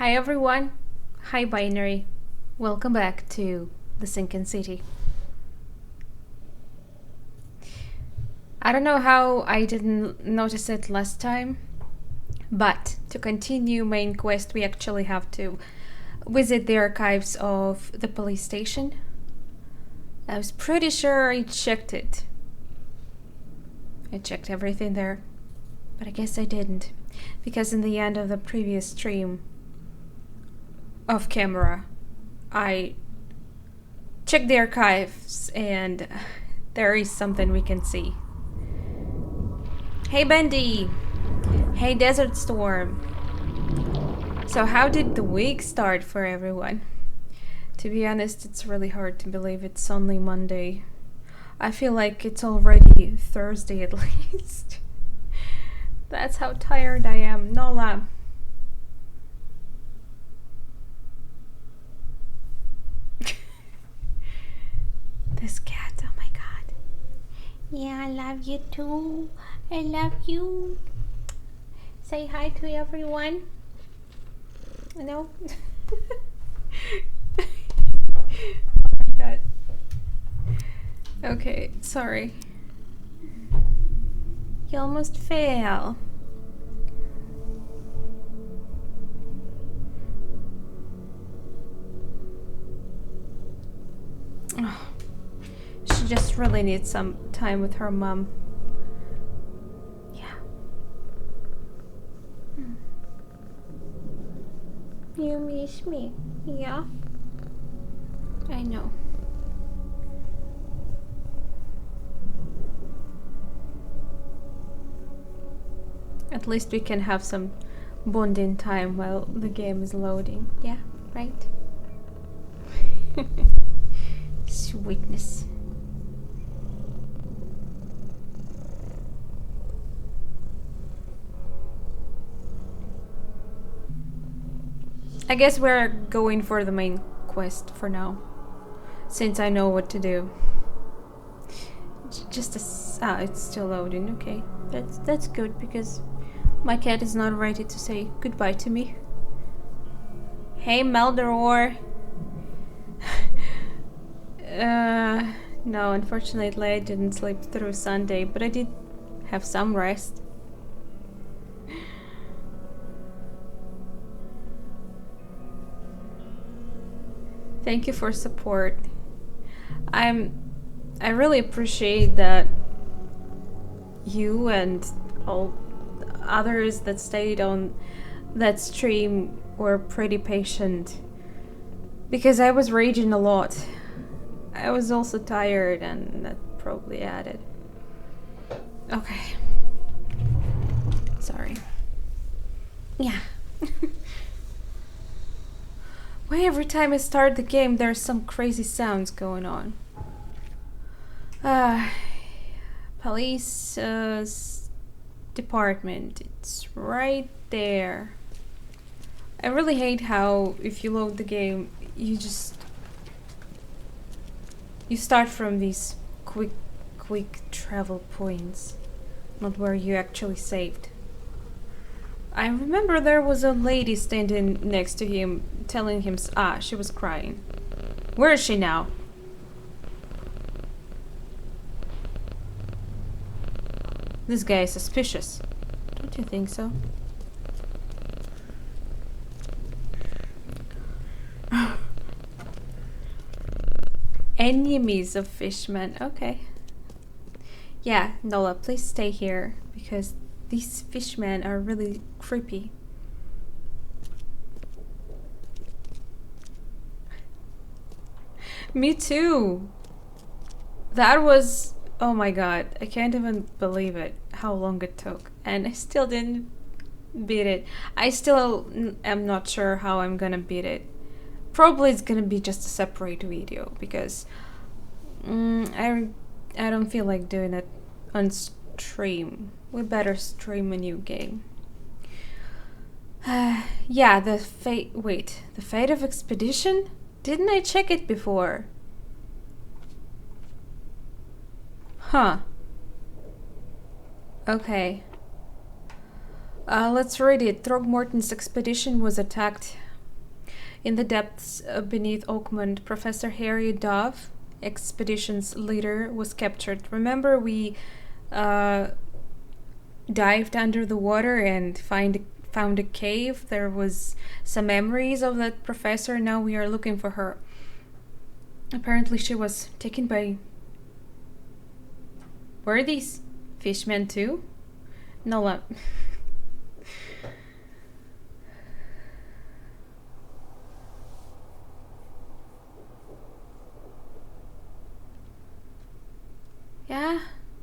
Hi everyone, hi Binary. Welcome back to the Sinking City. I don't know how I didn't notice it last time, but to continue main quest we actually have to visit the archives of the police station. I was pretty sure I checked it. I checked everything there, but I guess I didn't, because in the end of the previous stream, off camera, I checked the archives and there is something we can see. Hey Bendy! Hey Desert Storm! So how did the week start for everyone? To be honest, it's really hard to believe it's only Monday. I feel like it's already Thursday at least. That's how tired I am. Nola. This cat, oh my god. Yeah, I love you too. I love you. Say hi to everyone. No? Oh my god. Okay, sorry. You almost fell. Oh, she just really needs some time with her mom. Yeah. You miss me, yeah? I know. At least we can have some bonding time while the game is loading. Yeah, right? Sweetness. I guess we're going for the main quest for now, since I know what to do. Just it's still loading. Okay, that's good because my cat is not ready to say goodbye to me. Hey, Meldoror. No, unfortunately I didn't sleep through Sunday, but I did have some rest. Thank you for support. I really appreciate that you and all others that stayed on that stream were pretty patient, because I was raging a lot. I was also tired and that probably added. Okay. Sorry. Yeah. Why every time I start the game there's some crazy sounds going on? Police department. It's right there. I really hate how if you load the game you start from these quick travel points, not where you actually saved. I remember there was a lady standing next to him telling him she was crying. Where is she now? This guy is suspicious. Don't you think so? Enemies of fishmen. Okay. Yeah, Nola, please stay here because these fishmen are really creepy. Me too. That was... oh my god, I can't even believe it, how long it took. And I still didn't beat it. I still am not sure how I'm gonna beat it. Probably it's gonna be just a separate video, because I don't feel like doing it on stream. We better stream a new game. Yeah, the fate... wait, the fate of expedition? Didn't I check it before? Huh. Okay. Let's read it. Throgmorton's expedition was attacked In the depths beneath Oakmont, Professor Harry Dove, expedition's leader, was captured. Remember, we uh, dived under the water and found a cave. There was some memories of that professor. Now we are looking for her. Apparently she was taken by... Were these fishmen too? No. Yeah,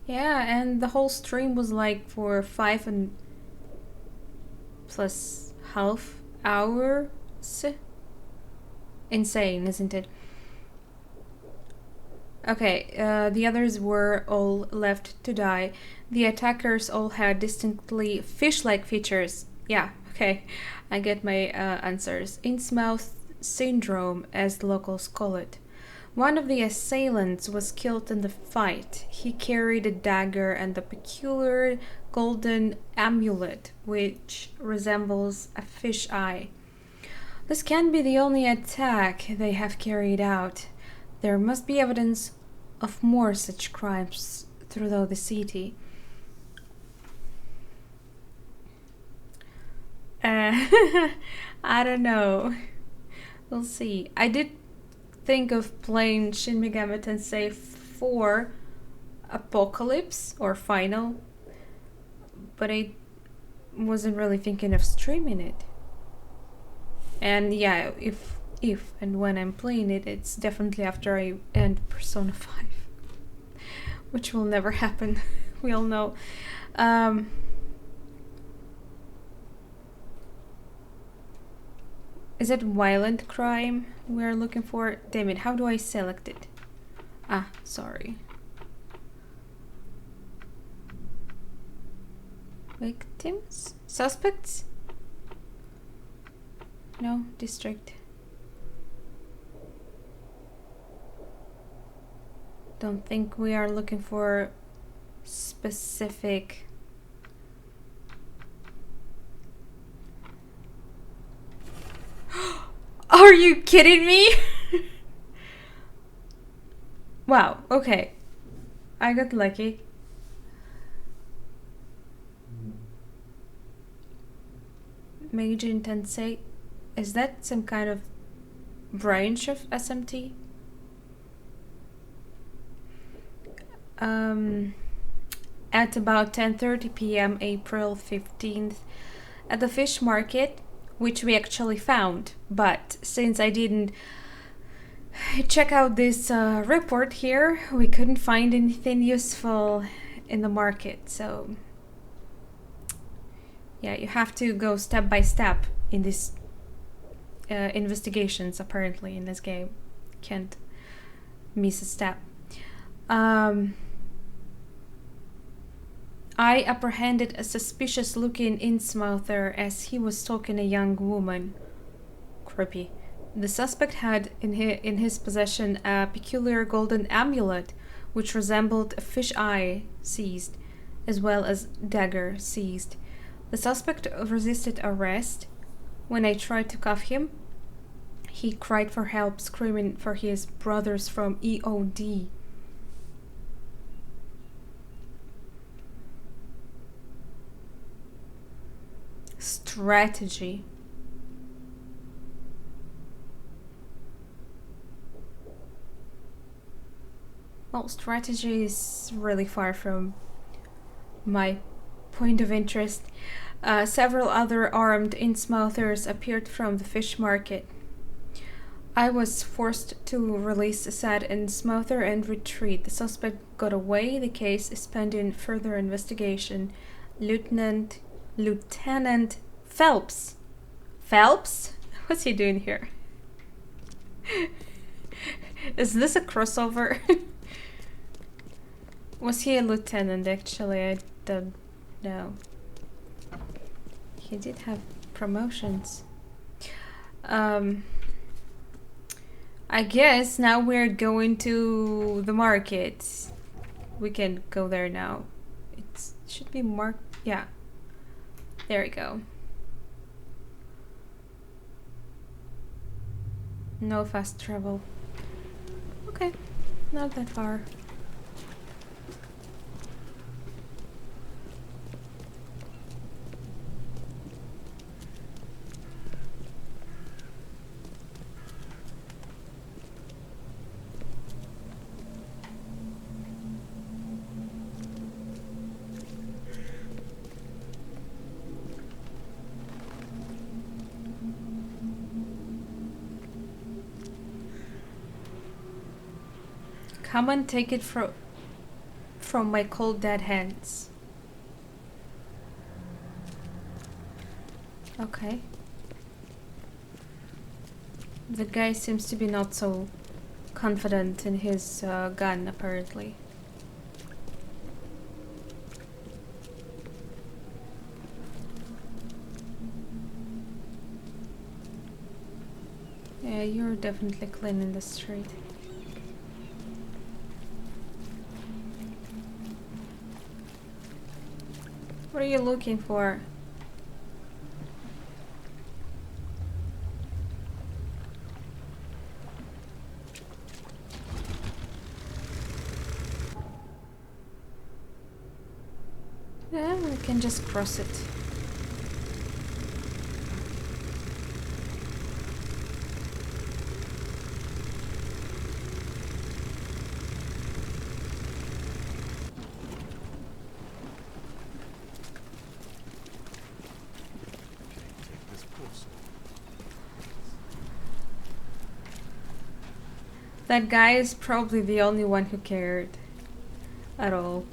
yeah, and the whole stream was like for 5.5 hours. Insane, isn't it? Okay, the others were all left to die. The attackers all had distinctly fish-like features. Yeah, okay, I get my answers. Innsmouth syndrome, as the locals call it. One of the assailants was killed in the fight. He carried a dagger and a peculiar golden amulet, which resembles a fish eye. This can't be the only attack they have carried out. There must be evidence of more such crimes throughout the city. I don't know. We'll see. I did think of playing Shin Megami Tensei 4 Apocalypse or Final, but I wasn't really thinking of streaming it. And yeah, if and when I'm playing it, it's definitely after I end Persona 5, which will never happen. We all know. Is it violent crime we're looking for? Damn it, how do I select it? Ah, sorry. Victims? Suspects? No, district. Don't think we are looking for specific... Are you kidding me? Wow, okay. I got lucky. Meijin Tensei. Is that some kind of branch of SMT? At about 10:30 p.m. April 15th, at the fish market, which we actually found, but since I didn't check out this report here, we couldn't find anything useful in the market. So yeah, you have to go step by step in these investigations. Apparently in this game, can't miss a step. I apprehended a suspicious-looking Innsmouther as he was stalking a young woman. Creepy. The suspect had in his possession a peculiar golden amulet, which resembled a fish eye seized, as well as dagger seized. The suspect resisted arrest. When I tried to cuff him, he cried for help, screaming for his brothers from EOD. Strategy. Well, strategy is really far from my point of interest. Several other armed Innsmouthers appeared from the fish market. I was forced to release the said Innsmouther and retreat. The suspect got away. The case is pending further investigation. Lieutenant Phelps. Phelps? What's he doing here? Is this a crossover? Was he a lieutenant actually? I don't know. He did have promotions. I guess now we're going to the market. We can go there now. It should be marked. Yeah. There we go. No fast travel. Okay, not that far. Come and take it from my cold dead hands. Okay. The guy seems to be not so confident in his gun, apparently. Yeah, you're definitely cleaning the street. What are you looking for? Yeah, we can just cross it. That guy is probably the only one who cared at all.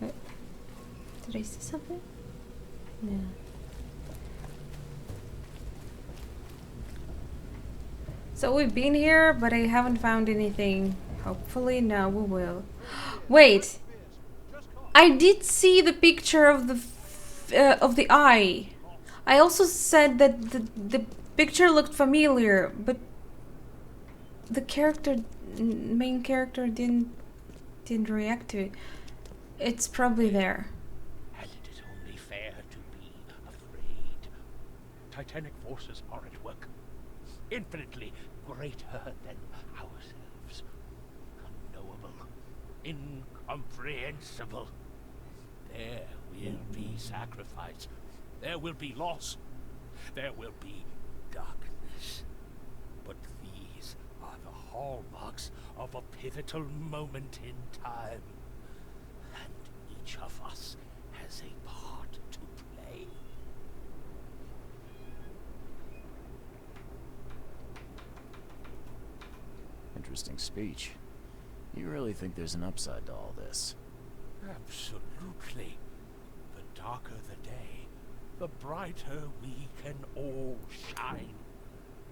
Wait, did I see something? No. So we've been here, but I haven't found anything. Hopefully now we will. Wait! I did see the picture of the eye. I also said that the picture looked familiar, but the main character didn't react to it. It's probably there. And it is only fair to be afraid. Titanic forces are at work, infinitely greater than ourselves. Unknowable, incomprehensible. There will be sacrifice. There will be loss. There will be darkness. But these are the hallmarks of a pivotal moment in time. And each of us has a part to play. Interesting speech. You really think there's an upside to all this? Absolutely. The darker the day, the brighter we can all shine.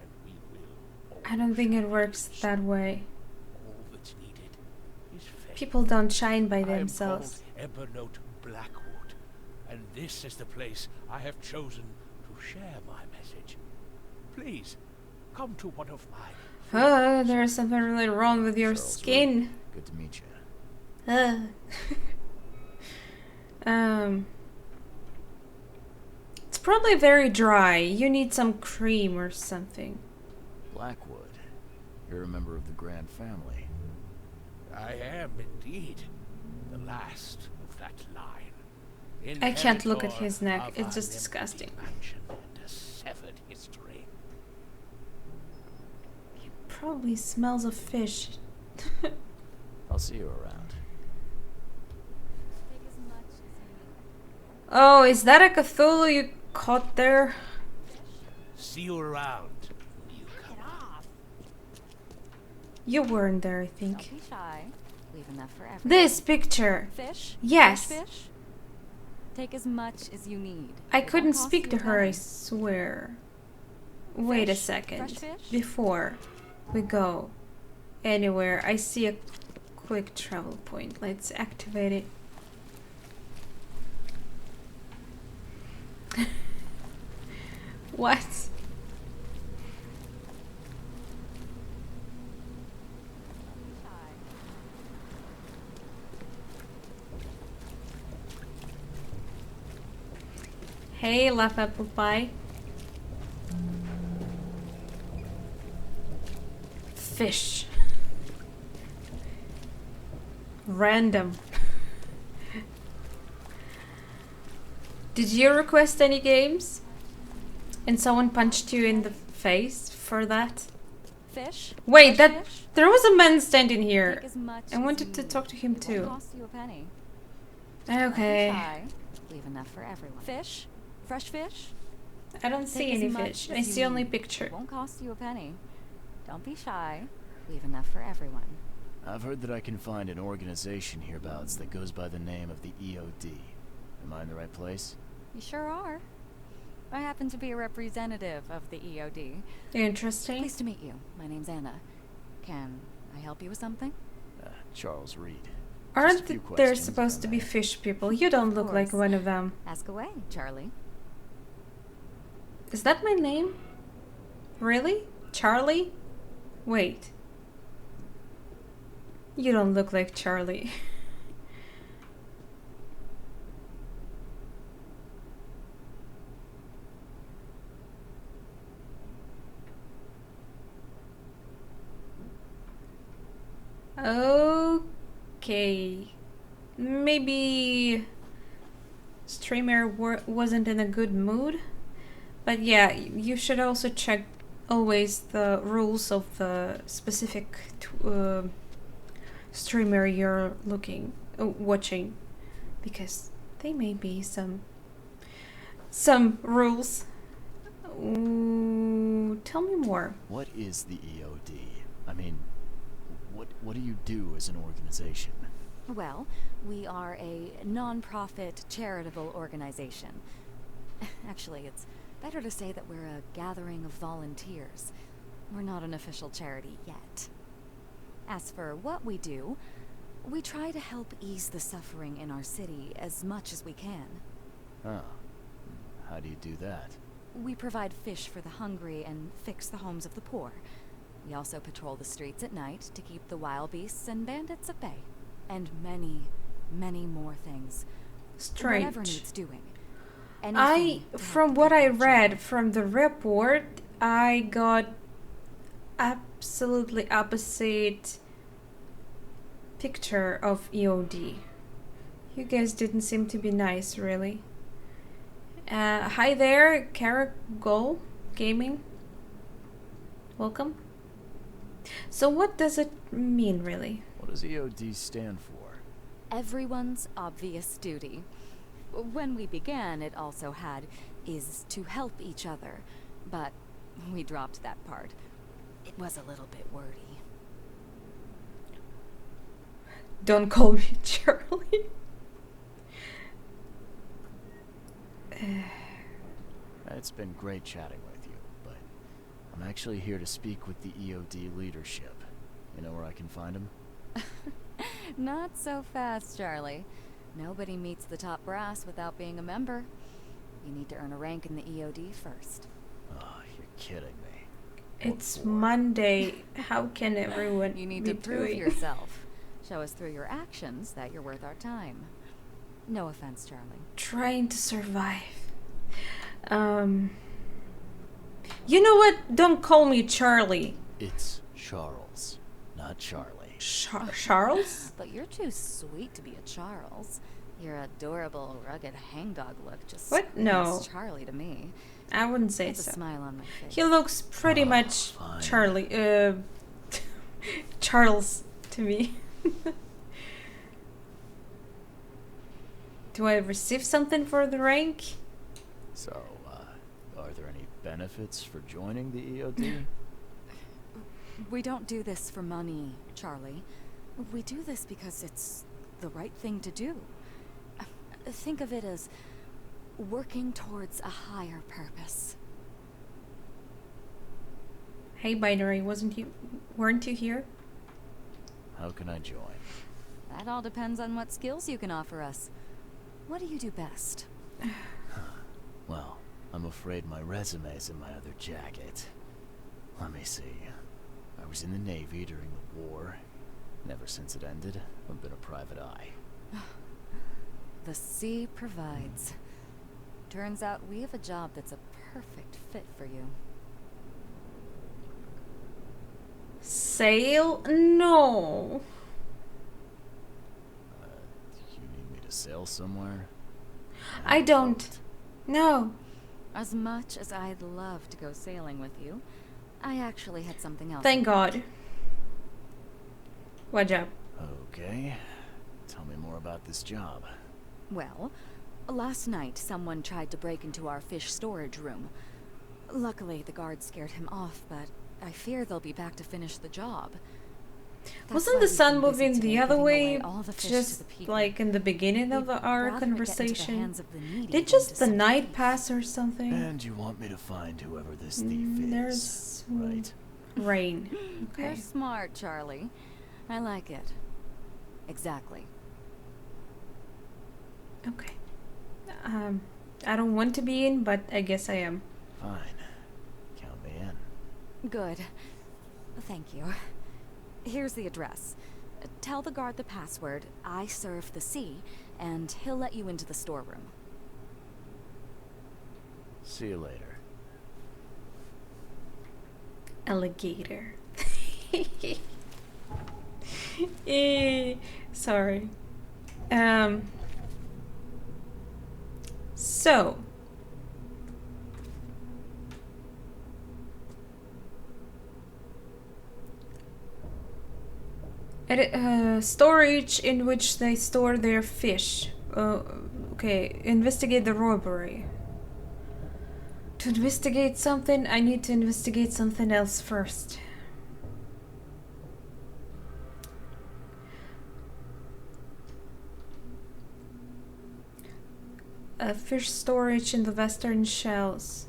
And we will all I don't think it shine works that way. All that's needed is faith. People don't shine by I am themselves. called Evernote Blackwood, and this is the place I have chosen to share my message. Please, come to one of my... There's something really wrong with your Charles skin. Reed, good to meet you. It's probably very dry. You need some cream or something. Blackwood. You're a member of the Grand family. I am indeed the last of that line. I can't look at Inheritor his neck. of It's our just limited disgusting. mansion and a severed history. Probably smells of fish. I'll see you around. Oh, is that a Cthulhu you caught there? See you around, newcomer. You weren't there, I think. Don't be shy. Leave enough for everyone. This picture. Fish? Yes. Fresh fish? Take as much as you need. I It couldn't won't cost speak you to a her, I dime. swear. Wait a Fish? second. Fresh fish? Before we go anywhere, I see a quick travel point. Let's activate it. What? Hey, Laugh Apple Pie. Fish. Random. Did you request any games? And someone punched you in the face for that? Fish? Wait, Fresh that fish? there was a man standing here. Take as much I as wanted you to need. talk to him It won't too. cost you a penny. Okay. Try. Leave enough for everyone. Fish? Fresh fish? I don't see Take as any much fish. as I you see only need. picture. It won't cost you a penny. Don't be shy. Leave enough for everyone. I've heard that I can find an organization hereabouts that goes by the name of the EOD. Am I in the right place? You sure are. I happen to be a representative of the EOD. Interesting. Pleased to meet you. My name's Anna. Can I help you with something? Charles Reed. Just a Aren't few there questions, supposed if to I be may. fish people? You don't Of look like course. one of them. Ask away, Charlie. Is that my name? Really? Charlie? Wait. You don't look like Charlie. Okay. Maybe streamer wasn't in a good mood. But yeah, you should also check always the rules of the specific streamer you're watching, because they may be some rules. Ooh, tell me more. What is the EOD? I mean, what do you do as an organization? Well, we are a non-profit charitable organization. Actually, it's better to say that we're a gathering of volunteers. We're not an official charity yet. As for what we do, we try to help ease the suffering in our city as much as we can. Oh. How do you do that? We provide fish for the hungry and fix the homes of the poor. We also patrol the streets at night to keep the wild beasts and bandits at bay. And many, many more things. Whatever Strange. needs doing. I, Anything to help from the what I people of read China. from the report, I got absolutely opposite picture of EOD. You guys didn't seem to be nice, really. Hi there, Caragol Gaming. Welcome. So what does it mean, really? What does EOD stand for? Everyone's obvious duty. When we began, it also had is to help each other, but we dropped that part. It was a little bit wordy. Don't call me Charlie. It's been great chatting with you, but I'm actually here to speak with the EOD leadership. You know where I can find them? Not so fast, Charlie. Nobody meets the top brass without being a member. You need to earn a rank in the EOD first. Oh, you're kidding me. What It's for? Monday. How can everyone You need be to prove doing? yourself. Show us through your actions that you're worth our time. No offense, Charlie. Trying to survive. You know what? Don't call me Charlie. It's Charles, not Charlie. Charles? But you're too sweet to be a Charles. Your adorable, rugged hangdog look just What? screams No. Charlie to me. I wouldn't say Puts a so. smile on my face. He looks pretty Oh, much fine. Charlie. Charles to me. Do I receive something for the rank? So, are there any benefits for joining the EOD? We don't do this for money, Charlie. We do this because it's the right thing to do. Think of it as working towards a higher purpose. Hey, Binary, weren't you here? How can I join? That all depends on what skills you can offer us. What do you do best? Well, I'm afraid my resume's in my other jacket. Let me see. I was in the Navy during the war. Never since it ended, I've been a private eye. The sea provides. Turns out we have a job that's a perfect fit for you. sail? No. You need me to sail somewhere? I don't. Boat. No. As much as I'd love to go sailing with you, I actually had something else. Thank God. What job? Okay. Tell me more about this job. Well, last night someone tried to break into our fish storage room. Luckily, the guards scared him off, but I fear they'll be back to finish the job. That's Wasn't why the we've sun been busy moving today the other giving way away all the fish to just the people. like in the beginning of We'd our rather it get into the conversation? hands of the needy Did than just to the some night thief. pass or something? And you want me to find whoever this thief is, There's right? rain. You're Okay. smart, Charlie. I like it. Exactly. Okay. I don't want to be in, but I guess I am. Fine. Count me in. Good. Thank you. Here's the address. Tell the guard the password, I serve the sea, and he'll let you into the storeroom. See you later. Alligator. Sorry. So storage in which they store their fish. Okay, investigate the robbery. To investigate something, I need to investigate something else first. Fish storage in the western shells.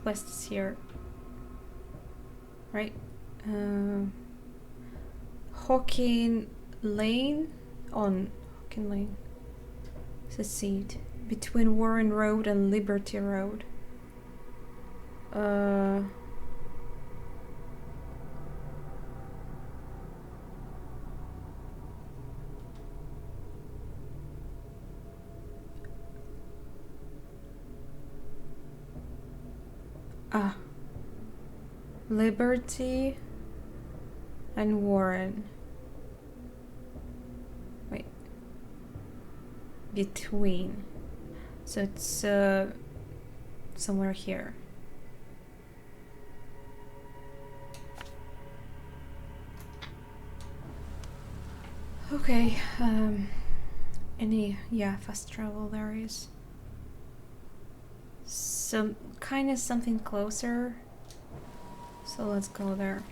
West is here, right? Hawking Lane on Hawking Lane. It's a seat between Warren Road and Liberty Road. Liberty and Warren. Wait. Between. So it's somewhere here. Okay. Fast travel there is. Some kind of something closer. So let's go there.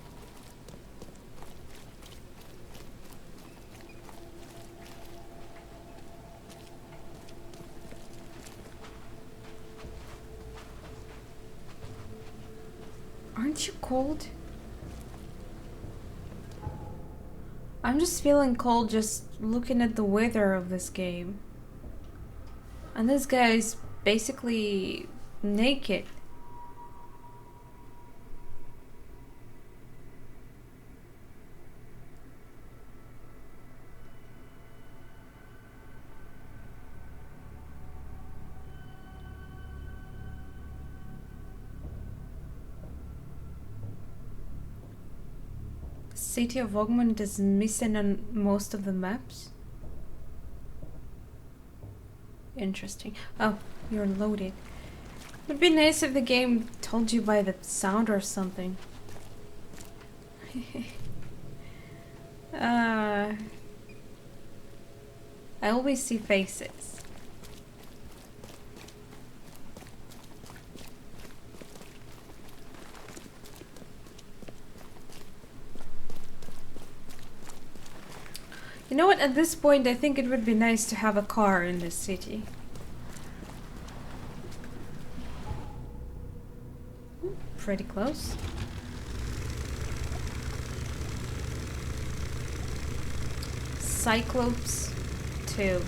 Aren't you cold? I'm just feeling cold just looking at the weather of this game. And this guy is basically naked. City of Ogmund is missing on most of the maps. Interesting. Oh, you're loaded. It'd be nice if the game told you by the sound or something. I always see faces. You know what, at this point I think it would be nice to have a car in this city. Pretty close. Cyclops 2.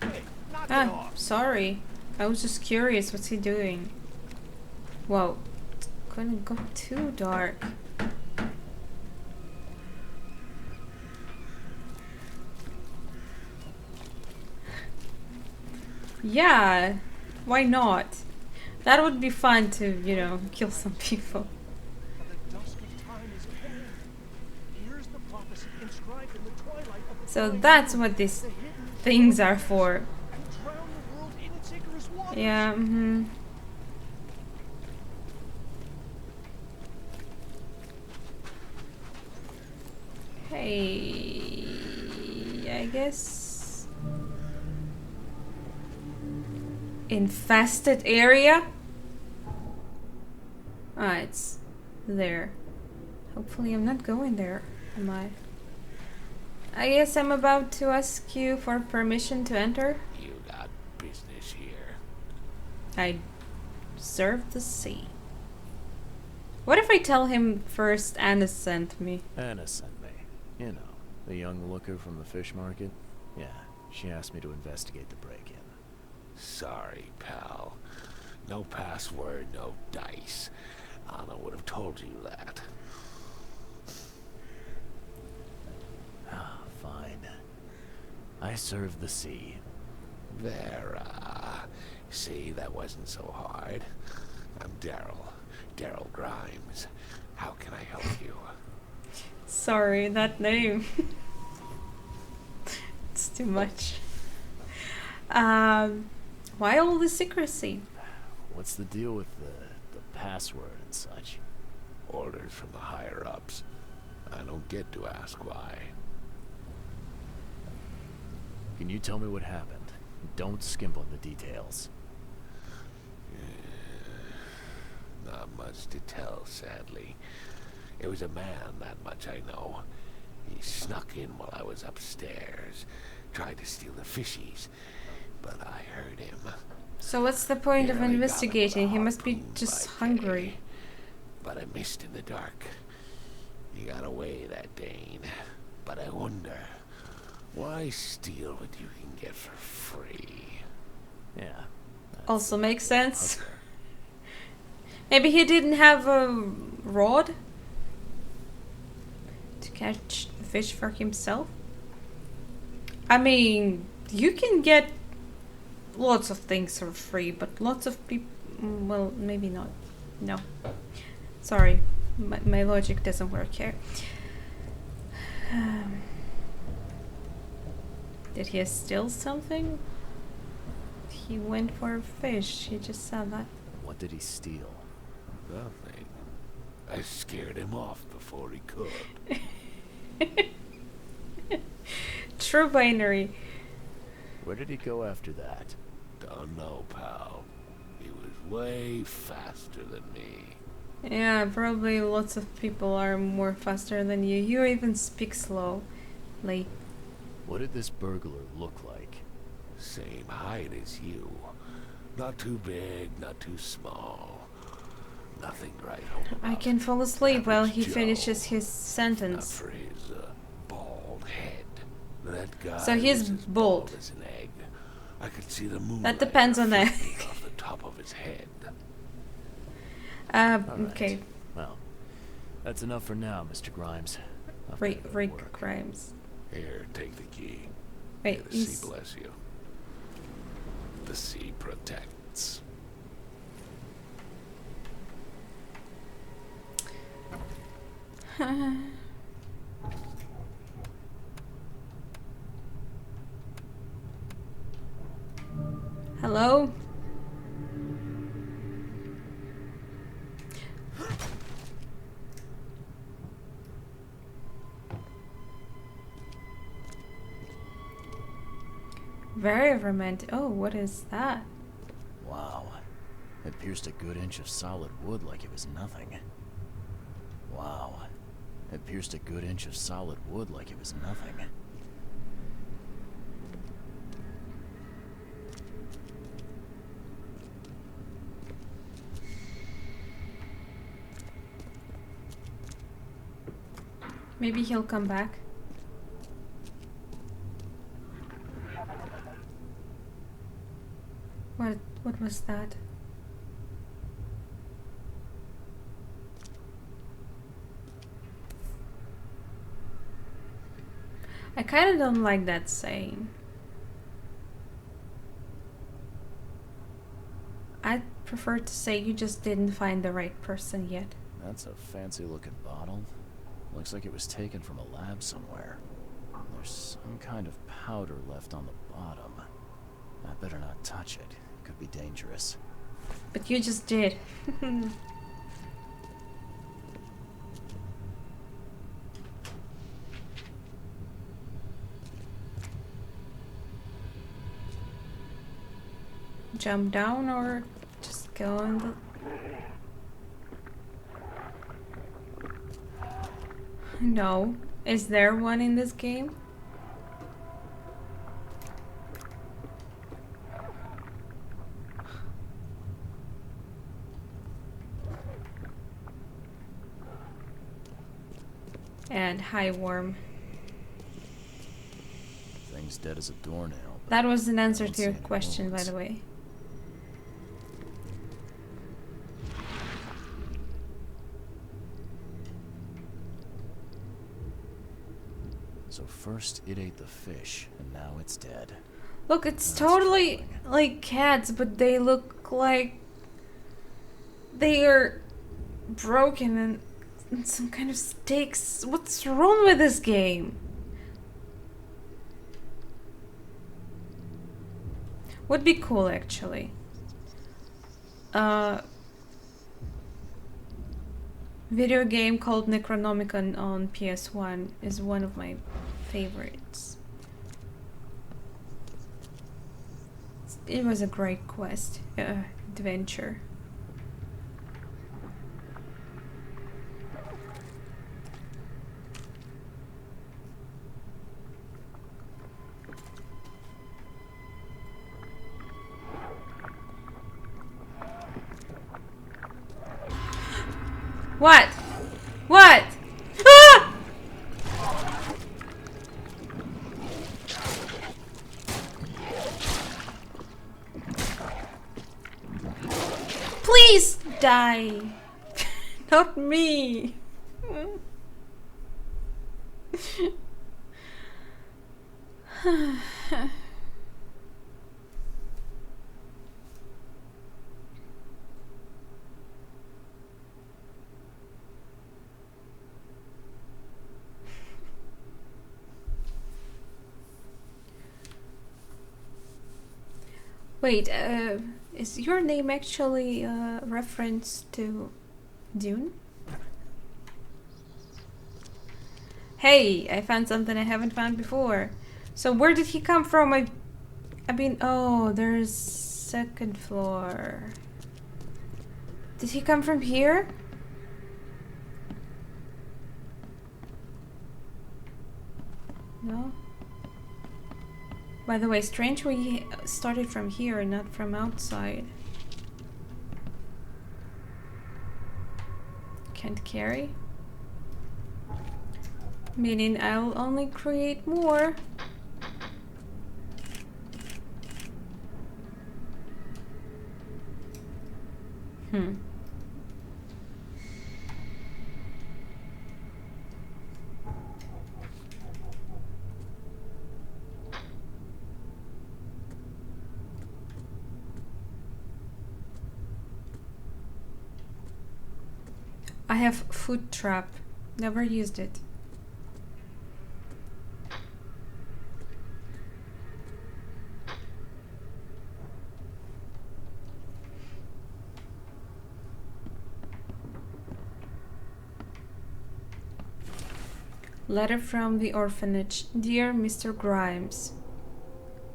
Hey, knock it off. Sorry. I was just curious, what's he doing? Whoa, it's gonna go too dark. Yeah, why not? That would be fun to, you know, kill some people. The dusk of time is at hand. Here's the prophecy inscribed in the twilight of the So time that's world. what these The hidden things are for. and drown the world in its ichorous waters. Yeah, Hey, I guess... Infested area? Ah, it's there. Hopefully I'm not going there, am I? I guess I'm about to ask you for permission to enter. You got business here. I deserve the sea. What if I tell him first Anna sent me? Anna sent me. You know, the young looker from the fish market. Yeah, she asked me to investigate the break-in. Sorry, pal. No password, no dice. Anna would have told you that. Ah, fine. I serve the sea. Vera. See, that wasn't so hard. I'm Daryl Grimes. How can I help you? Sorry, that name. It's too much. Why all the secrecy? What's the deal with the password and such? Orders from the higher-ups. I don't get to ask why. Can you tell me what happened? Don't skimp on the details. Not much to tell, sadly. It was a man, that much I know. He snuck in while I was upstairs, tried to steal the fishies, but I heard him. So what's the point of Nearly got him with a investigating? He must be harpoon just by hungry. day, but I missed in the dark. He got away, that Dane. But I wonder, why steal what you can get for free? Yeah. Also makes sense. Hustler. Maybe he didn't have a rod to catch the fish for himself? I mean, you can get lots of things for free, but lots of people... Well, maybe not. No. Sorry. My logic doesn't work here. Did he steal something? He went for a fish. He just said that. What did he steal? Nothing. I scared him off before he could. True binary. Where did he go after that? Don't know, pal. He was way faster than me. Yeah, probably lots of people are more faster than you. You even speak slow. Like, What did this burglar look like? Same height as you. Not too big, not too small. Nothing right home I about can fall asleep while he Average finishes Joe. his Not sentence. for his bald head. That guy So he's was as bald. as an egg. I could see the moon. That depends on the off the top of his head. All right. Okay. Well, that's enough for now, Mr. Grimes. I've Rick gotta go to work. Grimes. Here, take the key. Wait, May the sea bless you. The sea protects. Hello? Very romantic. Oh, what is that? Wow. It pierced a good inch of solid wood like it was nothing. Wow. It pierced a good inch of solid wood like it was nothing. Maybe he'll come back. What What was that? I kind of don't like that saying. I'd prefer to say you just didn't find the right person yet. That's a fancy looking bottle. Looks like it was taken from a lab somewhere. There's some kind of powder left on the bottom. I better not touch it. It could be dangerous. But you just did. Jump down or just go on the... No. Is there one in this game? And hi, worm. Thing's dead as a doornail. That was an answer don't to your see any question, by wounds. the way. So first it ate the fish, and now it's dead. Look, it's That's totally troubling. like cats, but they look like they are broken and some kind of stakes. What's wrong with this game? Would be cool, actually. Video game called Necronomicon on PS1 is one of my favorites. It was a great quest, adventure. What? What? Ah! Please die. Not me. Wait, is your name actually a reference to Dune? Hey, I found something I haven't found before. So where did he come from? I mean, oh, there's second floor. Did he come from here? No? By the way, strange we started from here, not from outside. Can't carry? Meaning I'll only create more. I have food trap. Never used it. Letter from the orphanage. Dear Mr. Grimes.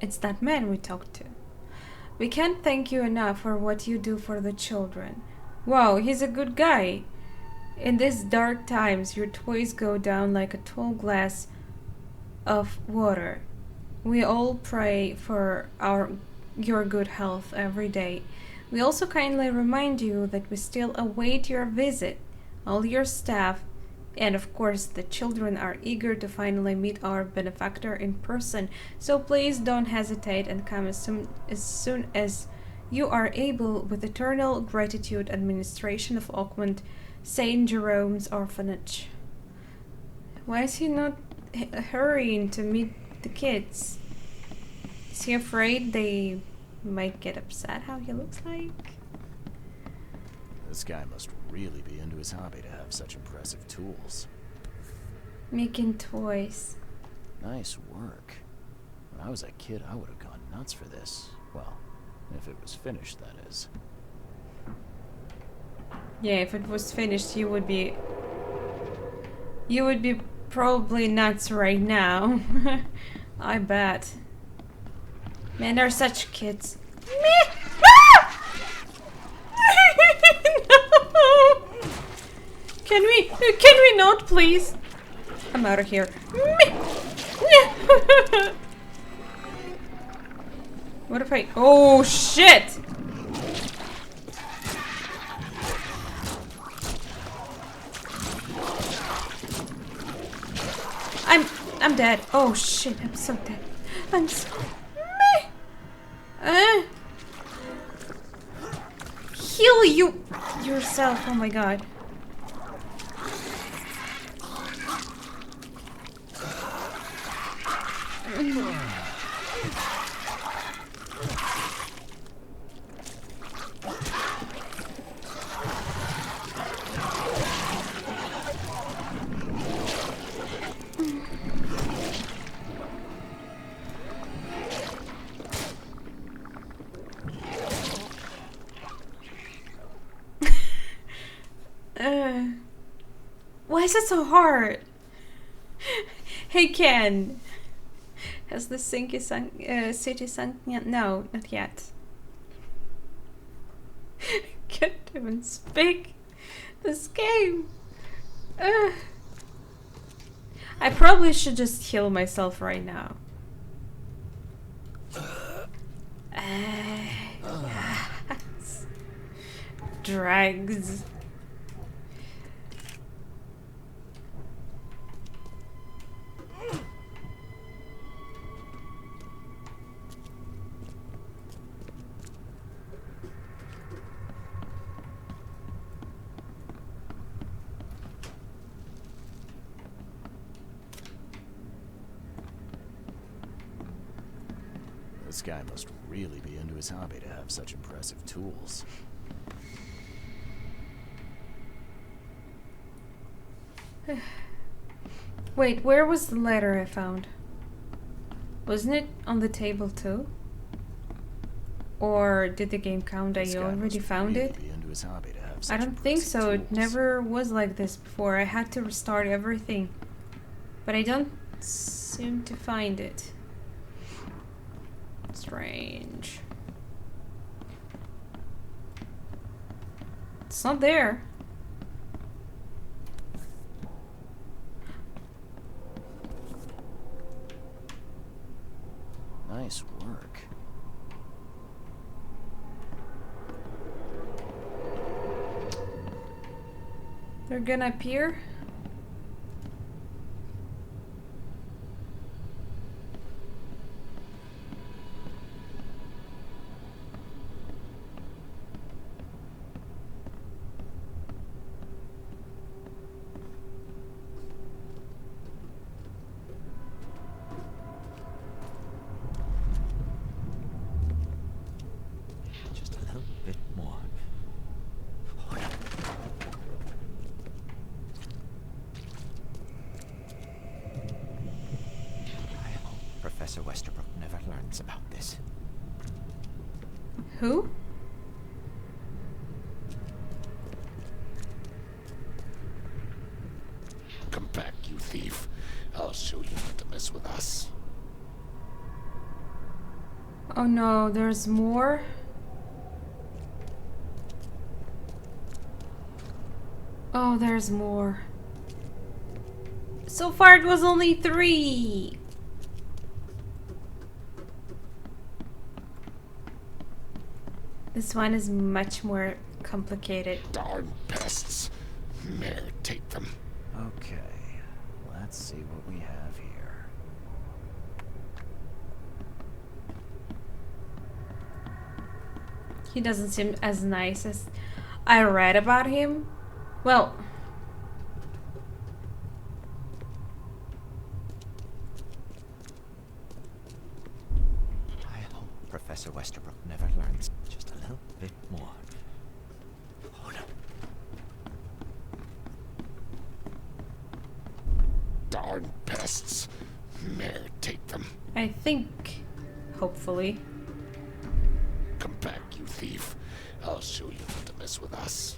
It's that man we talked to. We can't thank you enough for what you do for the children. Wow, he's a good guy. In these dark times, your toys go down like a tall glass of water. We all pray for your good health every day. We also kindly remind you that we still await your visit. All your staff, and of course the children, are eager to finally meet our benefactor in person, so please don't hesitate and come as soon as You are able, with eternal gratitude, administration of Auckland St. Jerome's Orphanage. Why is he not hurrying to meet the kids? Is he afraid they might get upset how he looks like? This guy must really be into his hobby to have such impressive tools. Making toys. Nice work. When I was a kid, I would have gone nuts for this. Well, if it was finished, that is. Yeah, if it was finished, you would be probably nuts right now. I bet. Man, they're such kids. No! Can we not, please? I'm out of here. What if I... Oh, shit! I'm dead. Oh, shit. I'm so dead. I'm so... Heal you yourself. Oh, my God. Why is it so hard? Hey Ken, has the city sunk yet? No, not yet. Can't even speak this game. I probably should just heal myself right now. Yes. Drags. This guy must really be into his hobby to have such impressive tools. Wait, where was the letter I found? Wasn't it on the table too? Or did the game count that you already found it? I don't think so. It never was like this before. I had to restart everything. But I don't seem to find it. Strange. It's not there. Nice work. They're gonna appear? Just a little bit more. I hope Professor Westerbrook never learns about this. Who? Come back, you thief. I'll show you not to mess with us. Oh no, there's more? Oh, there's more. So far it was only 3! This one is much more complicated. Darn pests. Mayor, take them. Okay, let's see what we have here. He doesn't seem as nice as I read about him. Well, I hope Professor Westerbrook never learns just a little bit more. Oh no. Darn pests. Mayor, take them. I think, hopefully. Come back, you thief. I'll show you not to mess with us.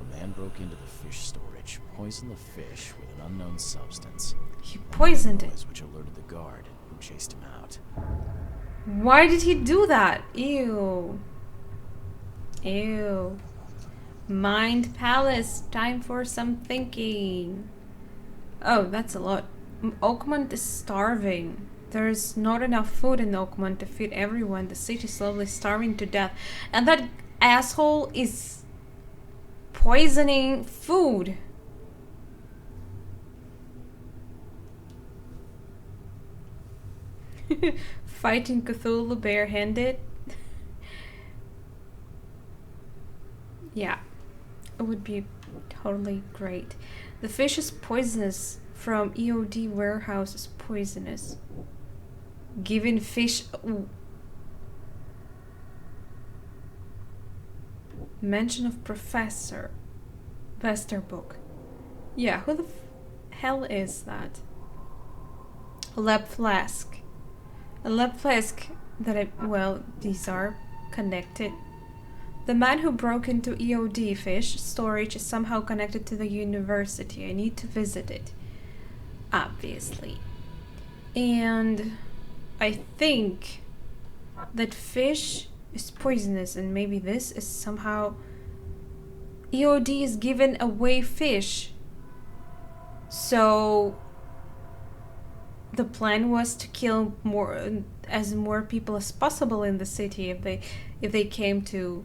A man broke into the fish storage, poisoned the fish with an unknown substance. He poisoned it. Noise which alerted the guard, who chased him out. Why did he do that? Ew. Ew. Mind Palace. Time for some thinking. Oh, that's a lot. Oakmont is starving. There's not enough food in Oakmont to feed everyone. The city's slowly starving to death. And that asshole is poisoning food. Fighting Cthulhu barehanded. Yeah, it would be totally great. The fish is poisonous. From EOD warehouse is poisonous. Giving fish. Ooh. Mention of Professor Westerbook. Yeah, who the hell is that? A lab flask. A lab flask that well, these are connected. The man who broke into EOD fish storage is somehow connected to the university. I need to visit it. Obviously. And I think that fish is poisonous, and maybe this is somehow EOD is giving away fish. So the plan was to kill more people as possible in the city if they came to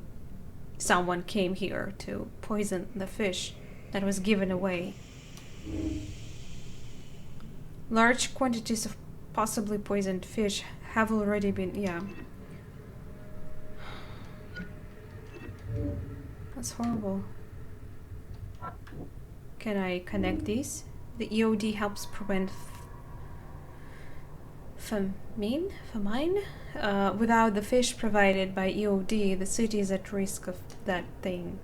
someone came here to poison the fish that was given away. Large quantities of possibly poisoned fish have already been, yeah. That's horrible. Can I connect these? The EOD helps prevent famine? Without the fish provided by EOD, the city is at risk of that thing.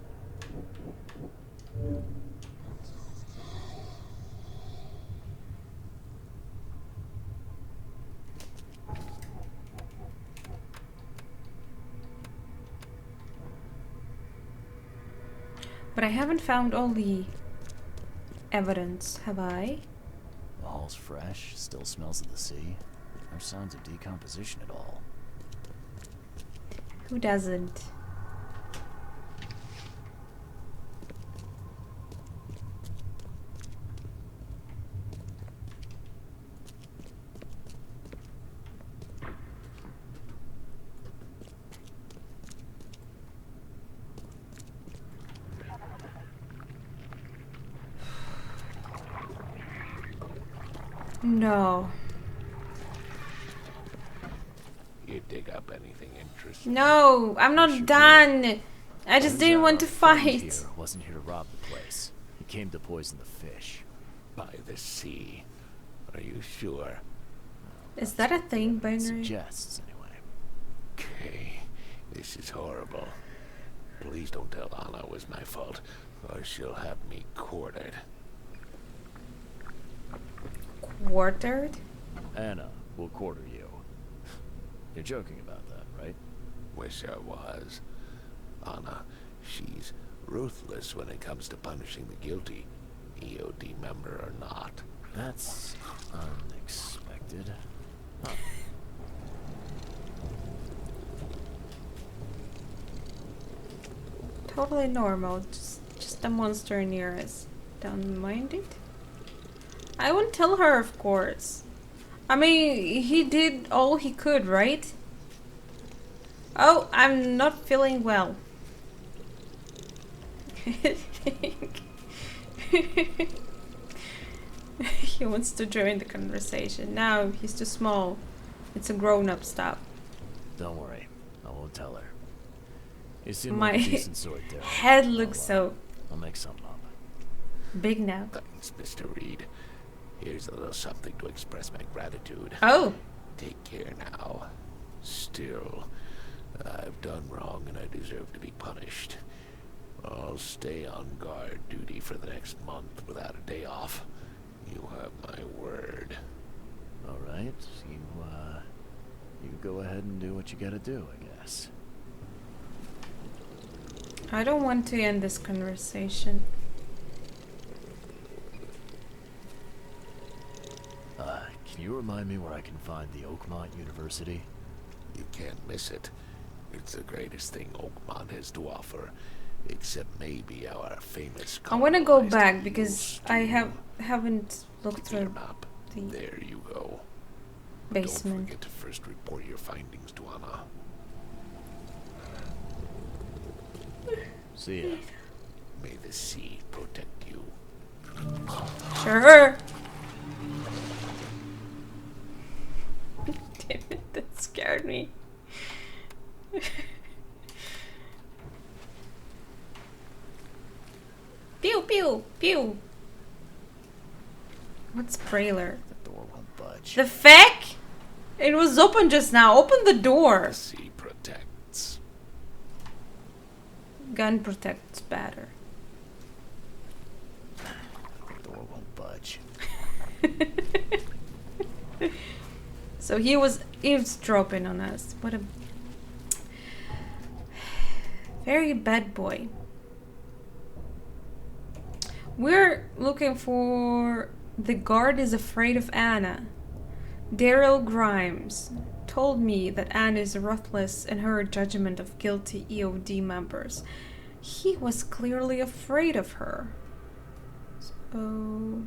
But I haven't found all the evidence, have I? The hall's fresh, still smells of the sea. No signs of decomposition at all. Who doesn't? No. You dig up anything interesting? No, I'm not done. I just didn't want to fight. Here wasn't here to rob the place. He came to poison the fish. By the sea. Are you sure? Is that a thing, Binary? Suggests, anyway. Okay. This is horrible. Please don't tell Anna it was my fault, or she'll have me quartered. Quartered? Anna will quarter you. You're joking about that, right? Wish I was. Anna, she's ruthless when it comes to punishing the guilty, EOD member or not. That's unexpected. Huh. Totally normal. Just a monster near us. Don't mind it. I won't tell her, of course. I mean, he did all he could, right? Oh, I'm not feeling well. He wants to join the conversation. No, he's too small. It's a grown-up stuff. Don't worry, I won't tell her. You seem My like a decent sort there. head looks so I'll make something up. big now. Thanks, Mr. Reed. Here's a little something to express my gratitude. Oh, Take care now. Still, I've done wrong and I deserve to be punished. I'll stay on guard duty for the next month without a day off. You have my word. All right, you go ahead and do what you gotta do, I guess. I don't want to end this conversation. Can you remind me where I can find the Oakmont University? You can't miss it. It's the greatest thing Oakmont has to offer, except maybe our famous. I want to go colonized back because eagles I do. haven't looked Give me your through map. the There you go. basement. Don't forget to first report your findings to Anna. See ya. May the sea protect you. Sure. Damn it, that scared me. Pew pew pew. What's Brailer? The door won't budge. The feck? It was open just now. Open the door. The sea protects. Gun protects better. The door won't budge. So he was eavesdropping on us. What a very bad boy. We're looking for the guard is afraid of Anna. Daryl Grimes told me that Anna is ruthless in her judgment of guilty EOD members. He was clearly afraid of her. So...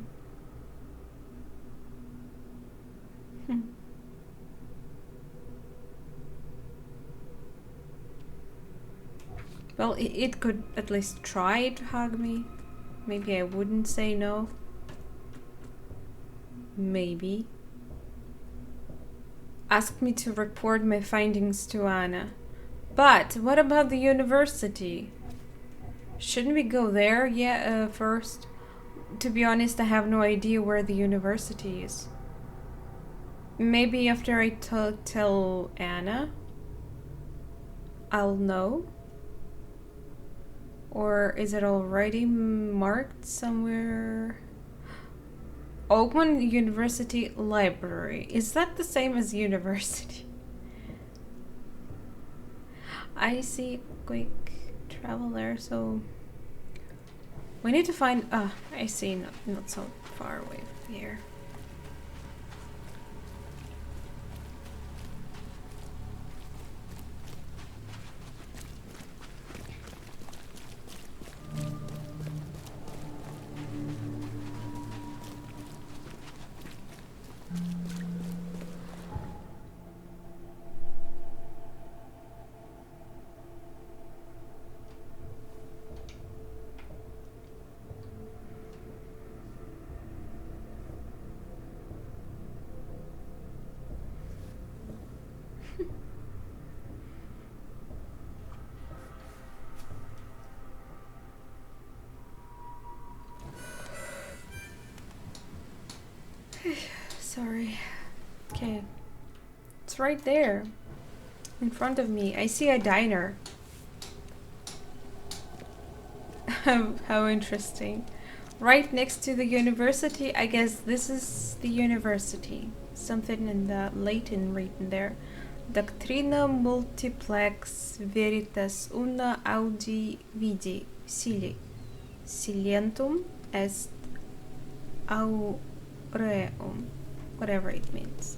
Well, it could at least try to hug me. Maybe I wouldn't say no. Maybe. Asked me to report my findings to Anna. But what about the university? Shouldn't we go there first? To be honest, I have no idea where the university is. Maybe after I tell Anna, I'll know? Or is it already marked somewhere? Oakland University Library. Is that the same as university? I see quick travel there, so... We need to find... I see, not so far away from here. Sorry. Okay. It's right there. In front of me. I see a diner. How interesting. Right next to the university. I guess this is the university. Something in the Latin written there. Doctrina multiplex veritas una audi vidi sili. Silientum est aureum. Whatever it means.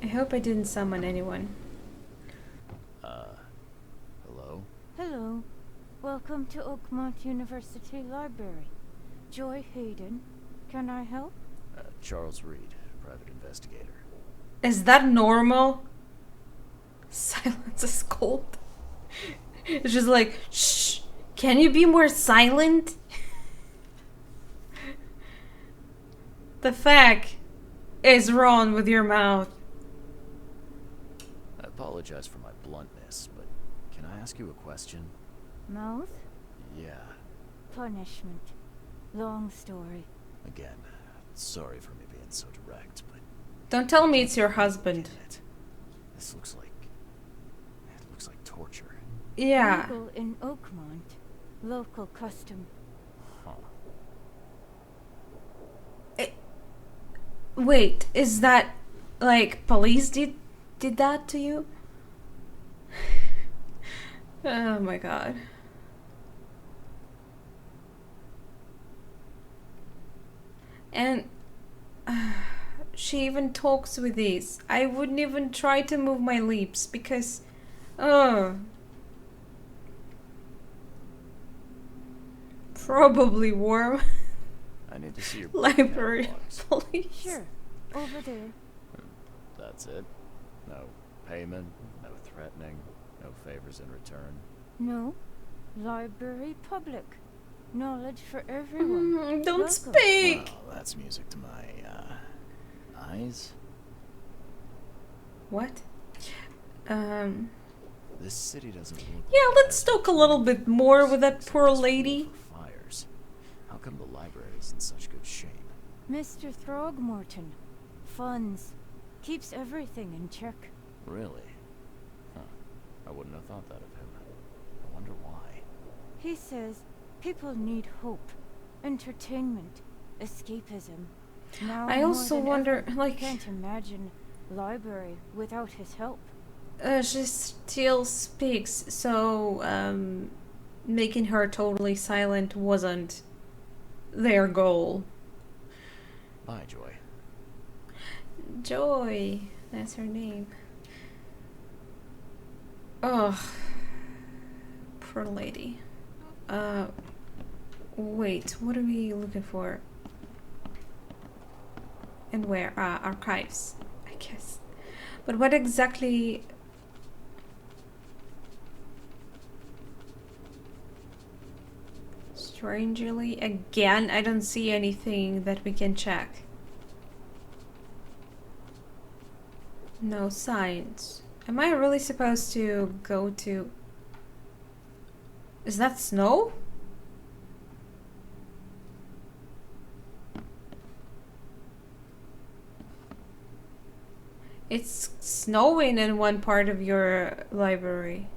I hope I didn't summon anyone. Hello? Hello. Welcome to Oakmont University Library. Joy Hayden. Can I help? Charles Reed, private investigator. Is that normal? Silence is cold. It's just like, shh, can you be more silent? The fuck is wrong with your mouth? I apologize for my bluntness, but can I ask you a question? Mouth? Yeah. Punishment. Long story. Again, sorry for me being so direct, but Don't tell me it's your husband. damn it. This looks like... It looks like torture. Yeah. Legal in Oakmont. Local custom. Huh. Wait, is that like police did that to you? Oh my god. And she even talks with these. I wouldn't even try to move my lips because probably warm. I need to see your Library catalogs. police. Sure. Over there. That's it? No payment, no threatening, no favors in return. No. Library public. Knowledge for everyone. Don't Welcome. speak. Well, that's music to my, eyes. What? This city doesn't look Yeah, like let's it has talk a little bit more with that except poor it's full lady. for fires. How come the library's in such good shape? Mr. Throgmorton. Funds. Keeps everything in check. Really? Huh. I wouldn't have thought that of him. I wonder why. He says people need hope, entertainment, escapism. Now I more also than wonder, ever, like, can't imagine library without his help. she still speaks, so making her totally silent wasn't their goal. Bye, Joy. Joy, that's her name. Oh, poor lady. Wait, what are we looking for? And where? Archives, I guess. But what exactly? Strangely, again, I don't see anything that we can check. No signs. Am I really supposed to go to... Is that snow? It's snowing in one part of your library.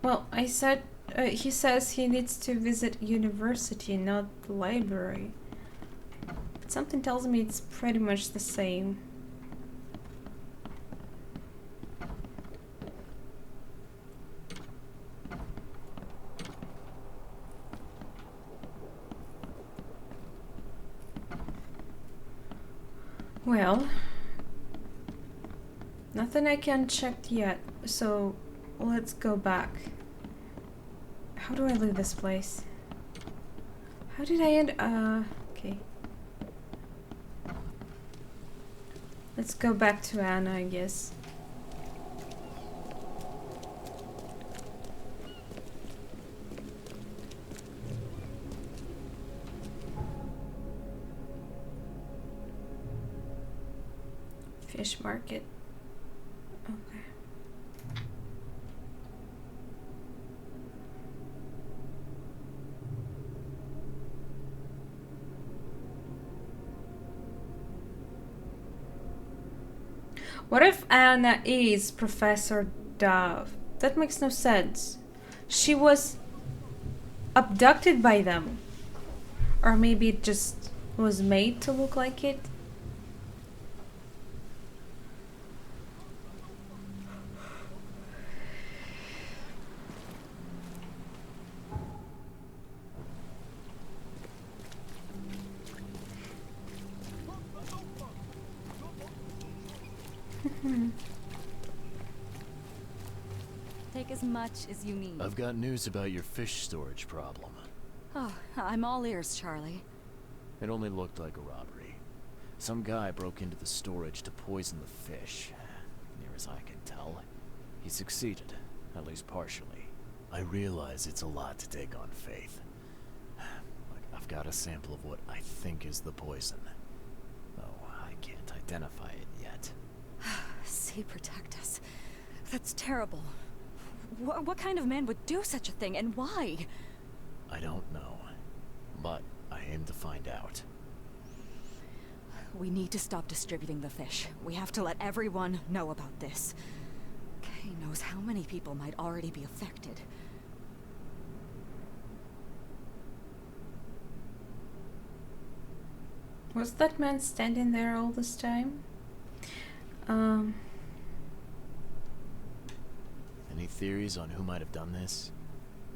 Well, I said, he says he needs to visit university, not the library. But something tells me it's pretty much the same. Well, nothing I can check yet, so let's go back. How do I leave this place? How did I end? Okay. Let's go back to Anna, I guess. Fish market. Okay. What if Anna is Professor Dove? That makes no sense. She was abducted by them. Or maybe it just was made to look like it. Take as much as you need. I've got news about your fish storage problem. Oh, I'm all ears, Charlie. It only looked like a robbery. Some guy broke into the storage to poison the fish. Near as I can tell, he succeeded, at least partially. I realize it's a lot to take on faith. Look, I've got a sample of what I think is the poison. Though I can't identify it yet. See, protect us. That's terrible. What kind of man would do such a thing, and why? I don't know, but I aim to find out. We need to stop distributing the fish. We have to let everyone know about this. Kay knows how many people might already be affected. Was that man standing there all this time? Any theories on who might have done this?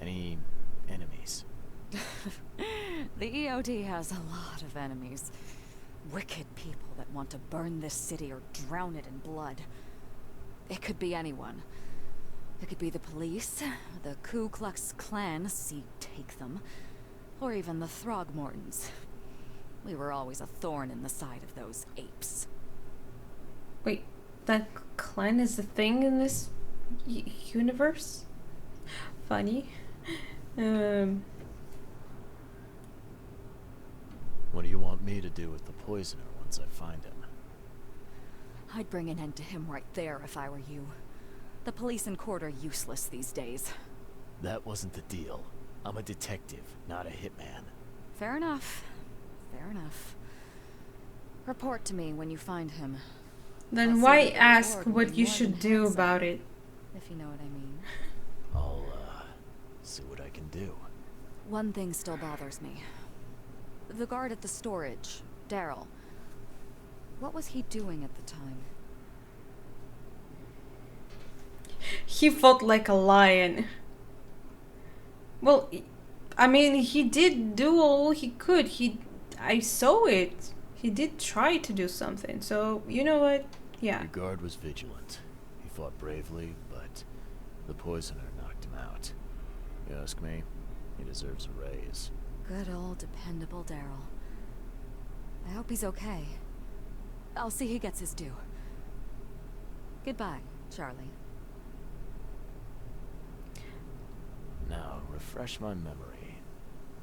Any enemies? The EOD has a lot of enemies. Wicked people that want to burn this city or drown it in blood. It could be anyone. It could be the police, the Ku Klux Klan, see, take them, or even the Throgmortons. We were always a thorn in the side of those apes. Wait, that clan is a thing in this universe? Funny. What do you want me to do with the poisoner once I find him? I'd bring an end to him right there if I were you. The police and court are useless these days. That wasn't the deal. I'm a detective, not a hitman. Fair enough. Fair enough. Report to me when you find him. Then I'll why see the ask reward what will you be more should than do handsome, about it? if you know what I mean. I'll, see what I can do. One thing still bothers me. The guard at the storage, Daryl. What was he doing at the time? He fought like a lion. Well, I mean, he did do all he could. I saw it. He did try to do something. So, you know what? Yeah. The guard was vigilant. He fought bravely, but the poisoner knocked him out. You ask me, he deserves a raise. Good old dependable Daryl. I hope he's okay. I'll see he gets his due. Goodbye, Charlie. Now, refresh my memory.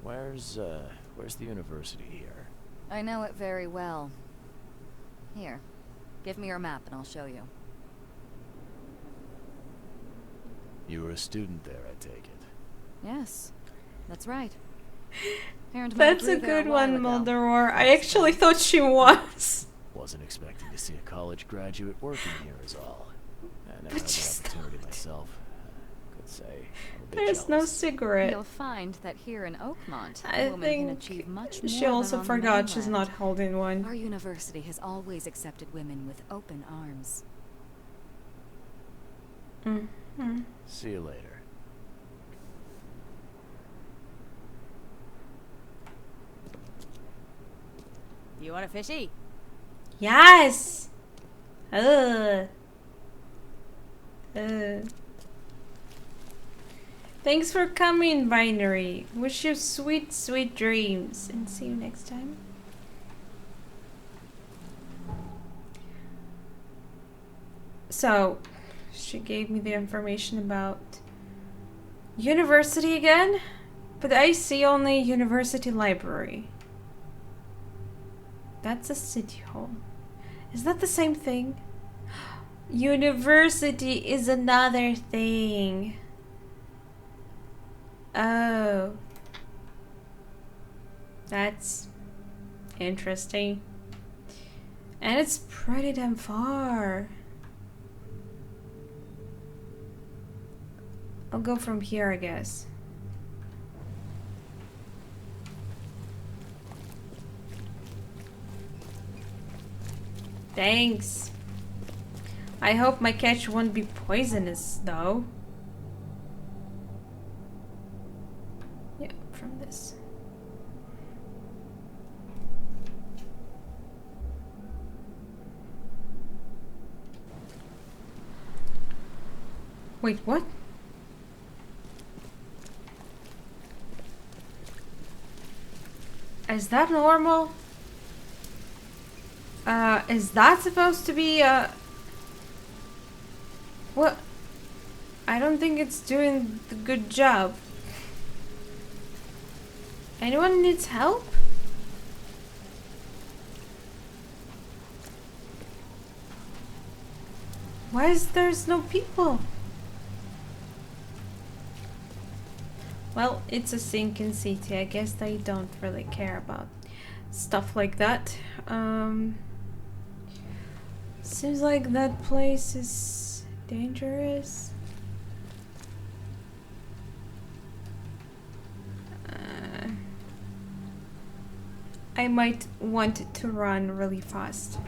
Where's the university here? I know it very well. Here, give me your map and I'll show you. You were a student there, I take it. Yes, that's right. Earned my That's a degree there good while one, ago. Mulderor. I actually thought she was. Wasn't expecting to see a college graduate working here is all. I never But had the she's opportunity myself. Could say I'm a bit There's no jealous. cigarette. You'll find that here in Oakmont, I a woman can think achieve much more she than also on the forgot she's mainland. not holding one. Our university has always accepted women with open arms. Mm-hmm. See you later. You want a fishy? Yes! Thanks for coming, Binary. Wish you sweet, sweet dreams. And see you next time. So, she gave me the information about university again, but I see only university library. That's a city hall. Is that the same thing? University is another thing. Oh. That's interesting. And it's pretty damn far. I'll go from here, I guess. Thanks. I hope my catch won't be poisonous, though. Yeah, from this. Wait, what? Is that normal? Is that supposed to be a... What? I don't think it's doing the good job. Anyone needs help? Why is there's no people? Well, it's a sinking city. I guess they don't really care about stuff like that. Seems like that place is dangerous. I might want to run really fast.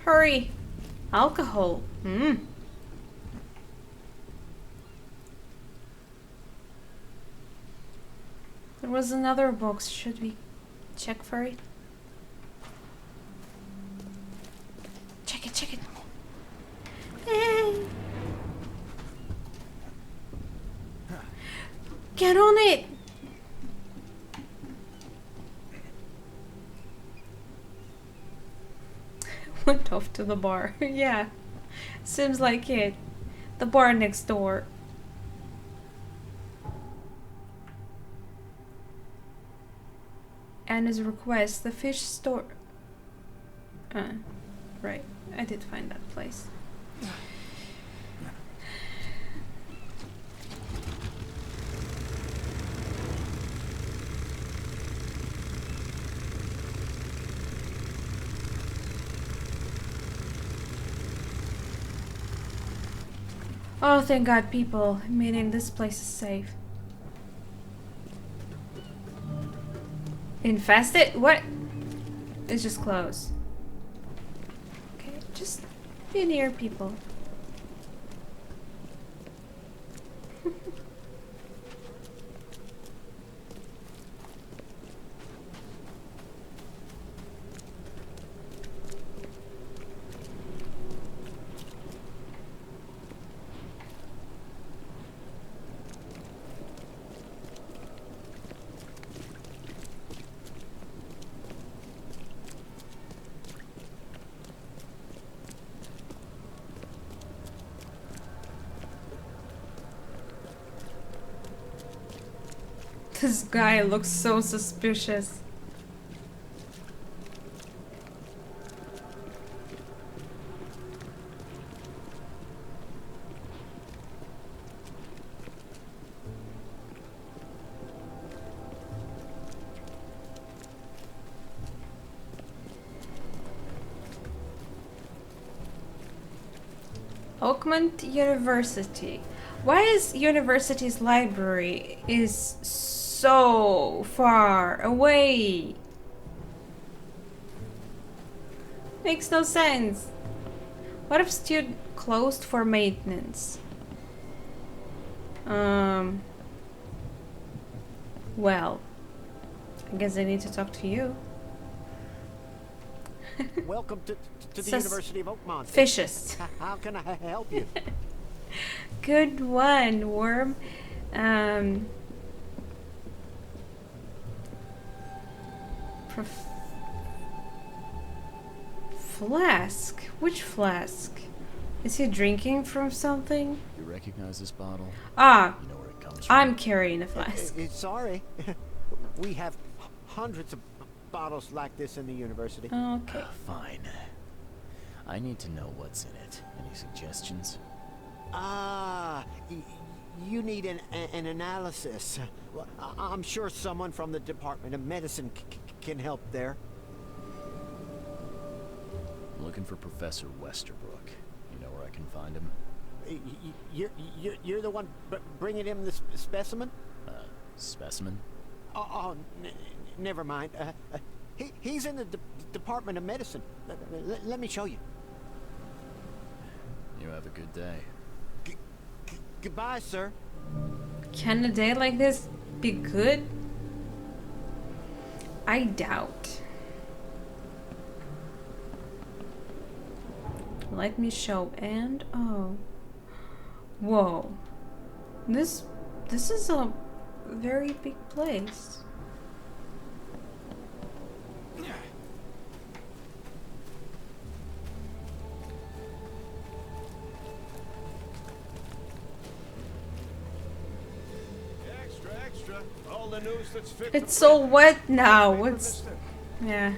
Hurry! Alcohol. There was another box. Should we check for it? Check it, check it. Hey. Get on it! Went off to the bar. Yeah, seems like it. The bar next door. Anna's request, the fish store. Right, I did find that place. Oh, thank God, people, meaning this place is safe. Infested? What? It's just closed. Okay, just be near people. This guy looks so suspicious. Oakmont University. Why is university's library is so far away? Makes no sense. What if student closed for maintenance? Well, I guess I need to talk to you. Welcome to the University of Oakmont. Fishes. How can I help you? Good one, Worm. Flask? Which flask? Is he drinking from something? You recognize this bottle? Ah, You know where it comes from? I'm carrying a flask. Sorry. We have hundreds of bottles like this in the university. Okay. Fine. I need to know what's in it. Any suggestions? You need an analysis. Well, I'm sure someone from the Department of Medicine can help there. I'm looking for Professor Westerbrook. You know where I can find him? You're the one bringing him the specimen? Specimen? Never mind. He's in the Department of Medicine. Let me show you. You have a good day. Goodbye, sir. Can a day like this be good? I doubt. Let me show. And oh, whoa, this is a very big place. Extra, extra. All the news that's fit. It's so wet now. It's yeah.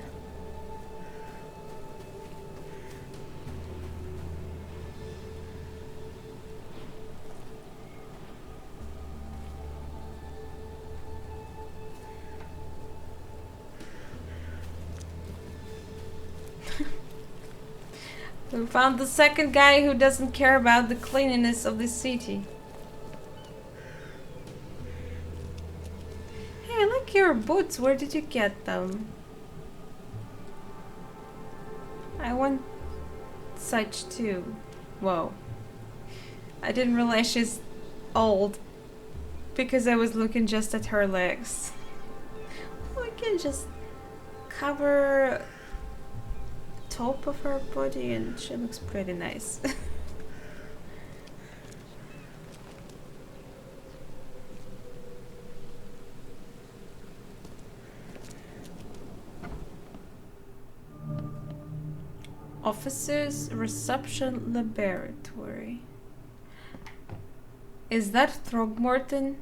We found the second guy who doesn't care about the cleanliness of the city. Hey, I like your boots. Where did you get them? I want such too. Whoa. I didn't realize she's old because I was looking just at her legs. Oh, I can just cover top of her body and she looks pretty nice. Officers reception laboratory. Is that Throgmorton?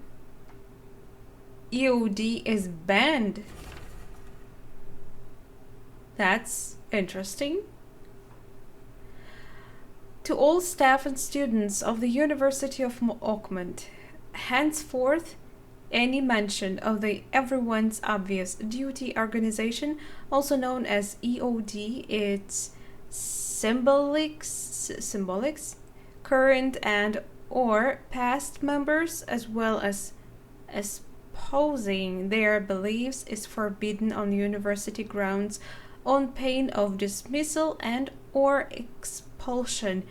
EOD is banned. That's interesting. To all staff and students of the University of Oakmont, henceforth, any mention of the Everyone's Obvious Duty organization, also known as EOD, its symbolics, current and or past members, as well as espousing their beliefs, is forbidden on university grounds on pain of dismissal and or expulsion.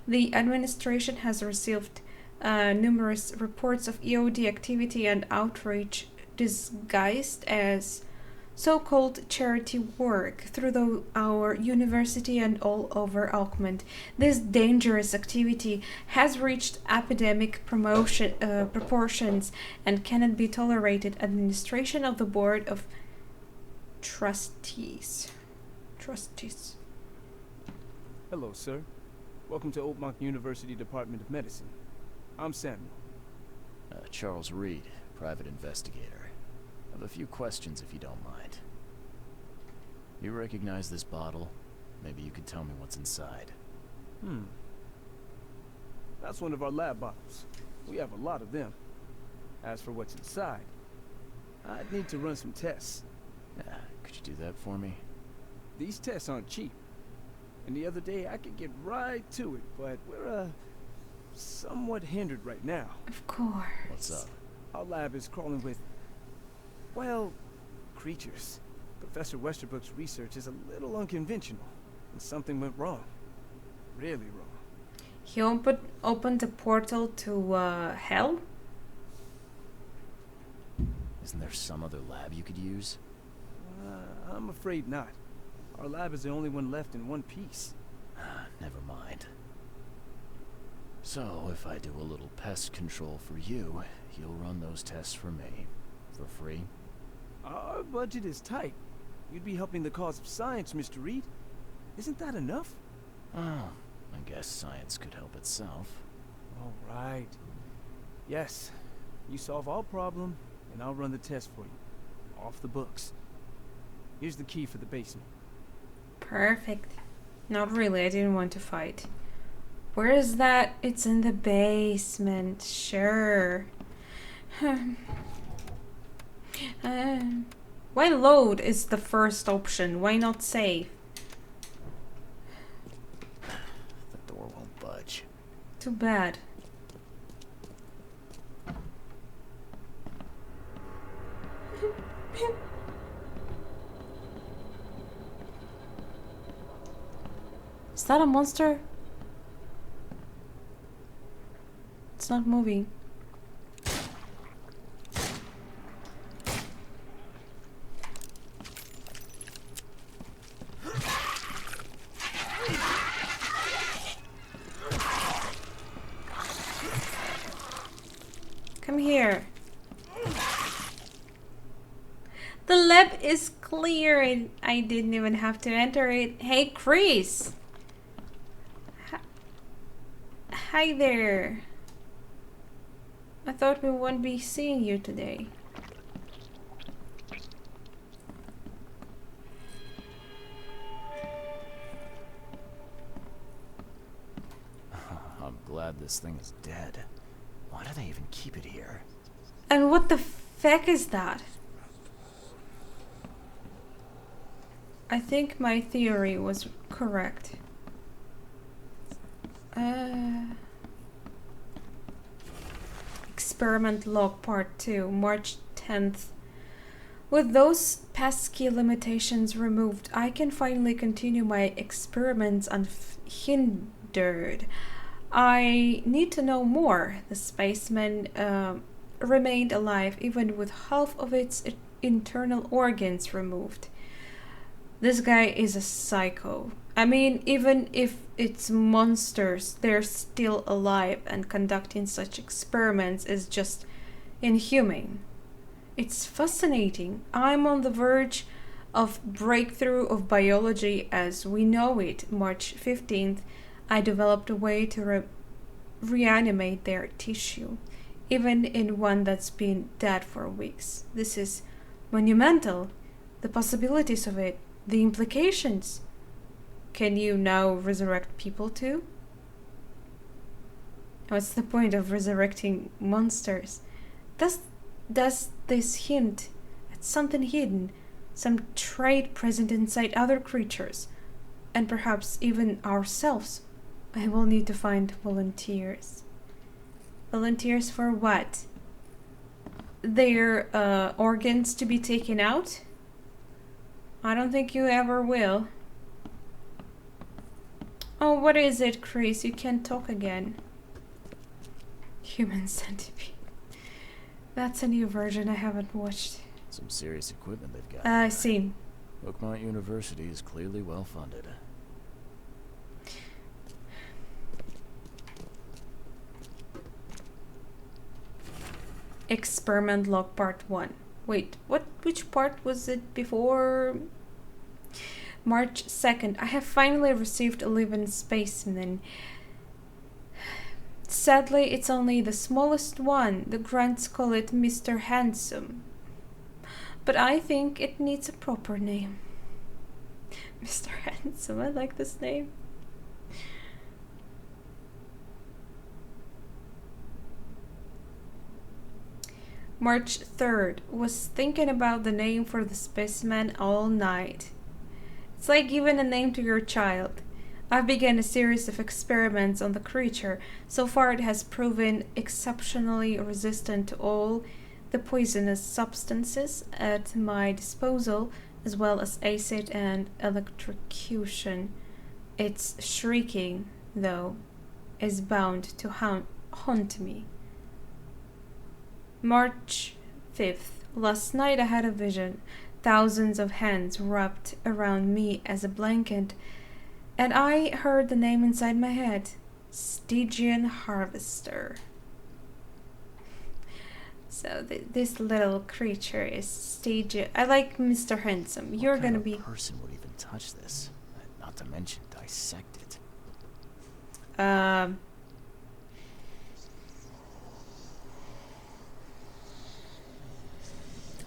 The administration has received numerous reports of EOD activity and outreach disguised as so-called charity work through our university and all over Oakmont. This dangerous activity has reached epidemic proportions and cannot be tolerated. Administration of the Board of Trustees. Hello, sir. Welcome to Oakmont University Department of Medicine. I'm Samuel. Charles Reed, private investigator. I have a few questions if you don't mind. You recognize this bottle? Maybe you could tell me what's inside. That's one of our lab bottles. We have a lot of them. As for what's inside, I'd need to run some tests. Could you do that for me? These tests aren't cheap. And the other day I could get right to it, but we're, somewhat hindered right now. Of course. What's up? Our lab is crawling with, well, creatures. Professor Westerbrook's research is a little unconventional, and something went wrong. Really wrong. He opened a portal to hell? Isn't there some other lab you could use? I'm afraid not. Our lab is the only one left in one piece. Never mind. So, if I do a little pest control for you, you'll run those tests for me. For free? Our budget is tight. You'd be helping the cause of science, Mr. Reed. Isn't that enough? Oh, I guess science could help itself. All right. Yes. You solve our problem, and I'll run the test for you. Off the books. Here's the key for the basement. Perfect. Not really, I didn't want to fight. Where is that? It's in the basement, sure. Why load is the first option? Why not save? The door won't budge. Too bad. Is that a monster? It's not moving. The lab is clear and I didn't even have to enter it. Hey, Chris. Hi there. I thought we wouldn't be seeing you today. I'm glad this thing is dead. Why do they even keep it here? And what the feck is that? I think my theory was correct. Experiment log part 2, March 10th. With those pesky limitations removed, I can finally continue my experiments unhindered. I need to know more. The spaceman remained alive even with half of its internal organs removed. This guy is a psycho. I mean, even if it's monsters, they're still alive, and conducting such experiments is just inhumane. It's fascinating. I'm on the verge of breakthrough of biology as we know it. March 15th, I developed a way to reanimate their tissue, even in one that's been dead for weeks. This is monumental. The possibilities of it, the implications. Can you now resurrect people too? What's the point of resurrecting monsters? Does this hint at something hidden, some trait present inside other creatures, and perhaps even ourselves? I will need to find volunteers. Volunteers for what? Their organs to be taken out? I don't think you ever will. Oh, what is it, Chris? You can't talk again. Human Centipede. That's a new version I haven't watched. Some serious equipment they've got. I see. Oakmont University is clearly well funded. Experiment log part 1. Wait, which part was it before? March 2nd. I have finally received a living specimen. Sadly, it's only the smallest one. The grants call it Mr. Handsome. But I think it needs a proper name. Mr. Handsome, I like this name. March 3rd. Was thinking about the name for the specimen all night. It's like giving a name to your child. I've begun a series of experiments on the creature. So far it has proven exceptionally resistant to all the poisonous substances at my disposal, as well as acid and electrocution. Its shrieking, though, is bound to haunt me. March 5th. Last night I had a vision. Thousands of hands wrapped around me as a blanket, and I heard the name inside my head. Stygian Harvester. So this little creature is Stygian. I like Mr. Handsome. You're What kind gonna of be... person would even touch this? Not to mention dissect it.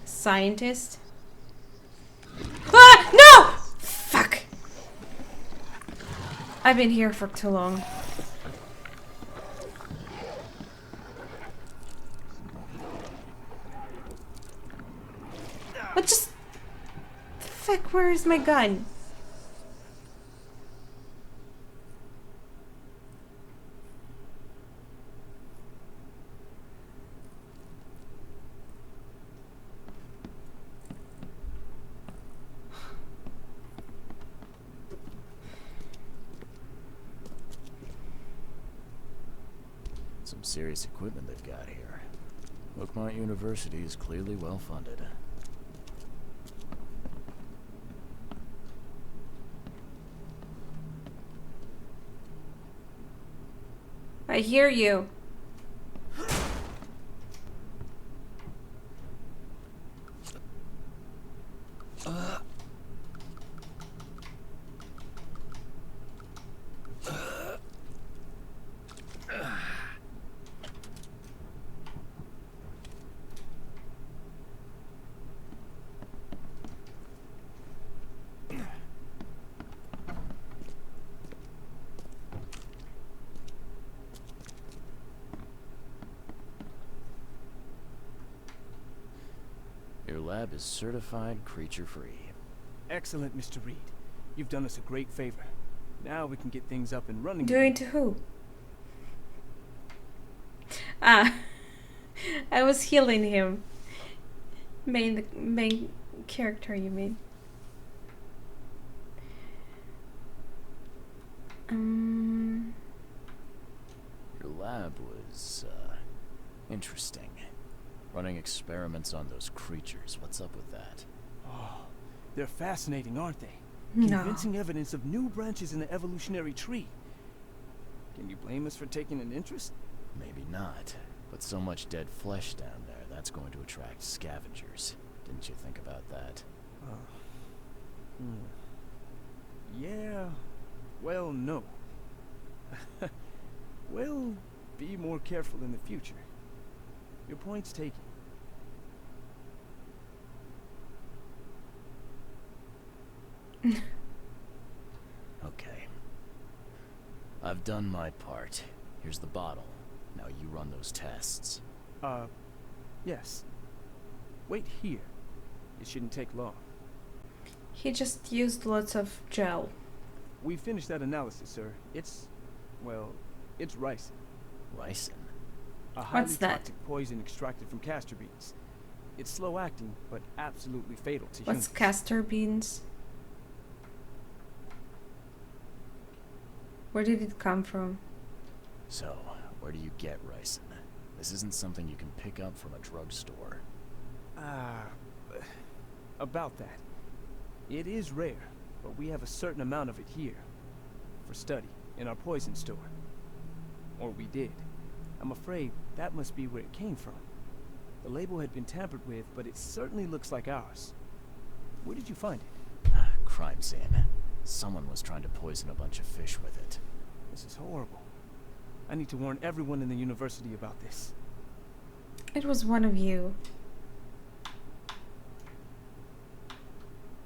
Scientist. Ah! No! Fuck! I've been here for too long. What just... The fuck, where is my gun? Some serious equipment they've got here. Oakmont University is clearly well funded. I hear you. Your lab is certified creature-free. Excellent, Mr. Reed. You've done us a great favor. Now we can get things up and running. Doing to who? Ah, I was healing him. Main character, you mean? Your lab was, interesting. Running experiments on those creatures. What's up with that? Oh, they're fascinating, aren't they? No. Convincing evidence of new branches in the evolutionary tree. Can you blame us for taking an interest? Maybe not. But so much dead flesh down there, that's going to attract scavengers. Didn't you think about that? Yeah. Well, no. We'll be more careful in the future. Your point's taken. Okay. I've done my part. Here's the bottle. Now you run those tests. Yes. Wait here. It shouldn't take long. He just used lots of gel. We finished that analysis, sir. Well, it's ricin. Ricin? A highly What's that? toxic poison extracted from castor beans. It's slow acting, but absolutely fatal to What's humans. castor beans? Where did it come from? So, where do you get ricin? This isn't something you can pick up from a drugstore. About that. It is rare, but we have a certain amount of it here. For study, in our poison store. Or we did. I'm afraid that must be where it came from. The label had been tampered with, but it certainly looks like ours. Where did you find it? Crime scene. Someone was trying to poison a bunch of fish with it. This is horrible. I need to warn everyone in the university about this. It was one of you.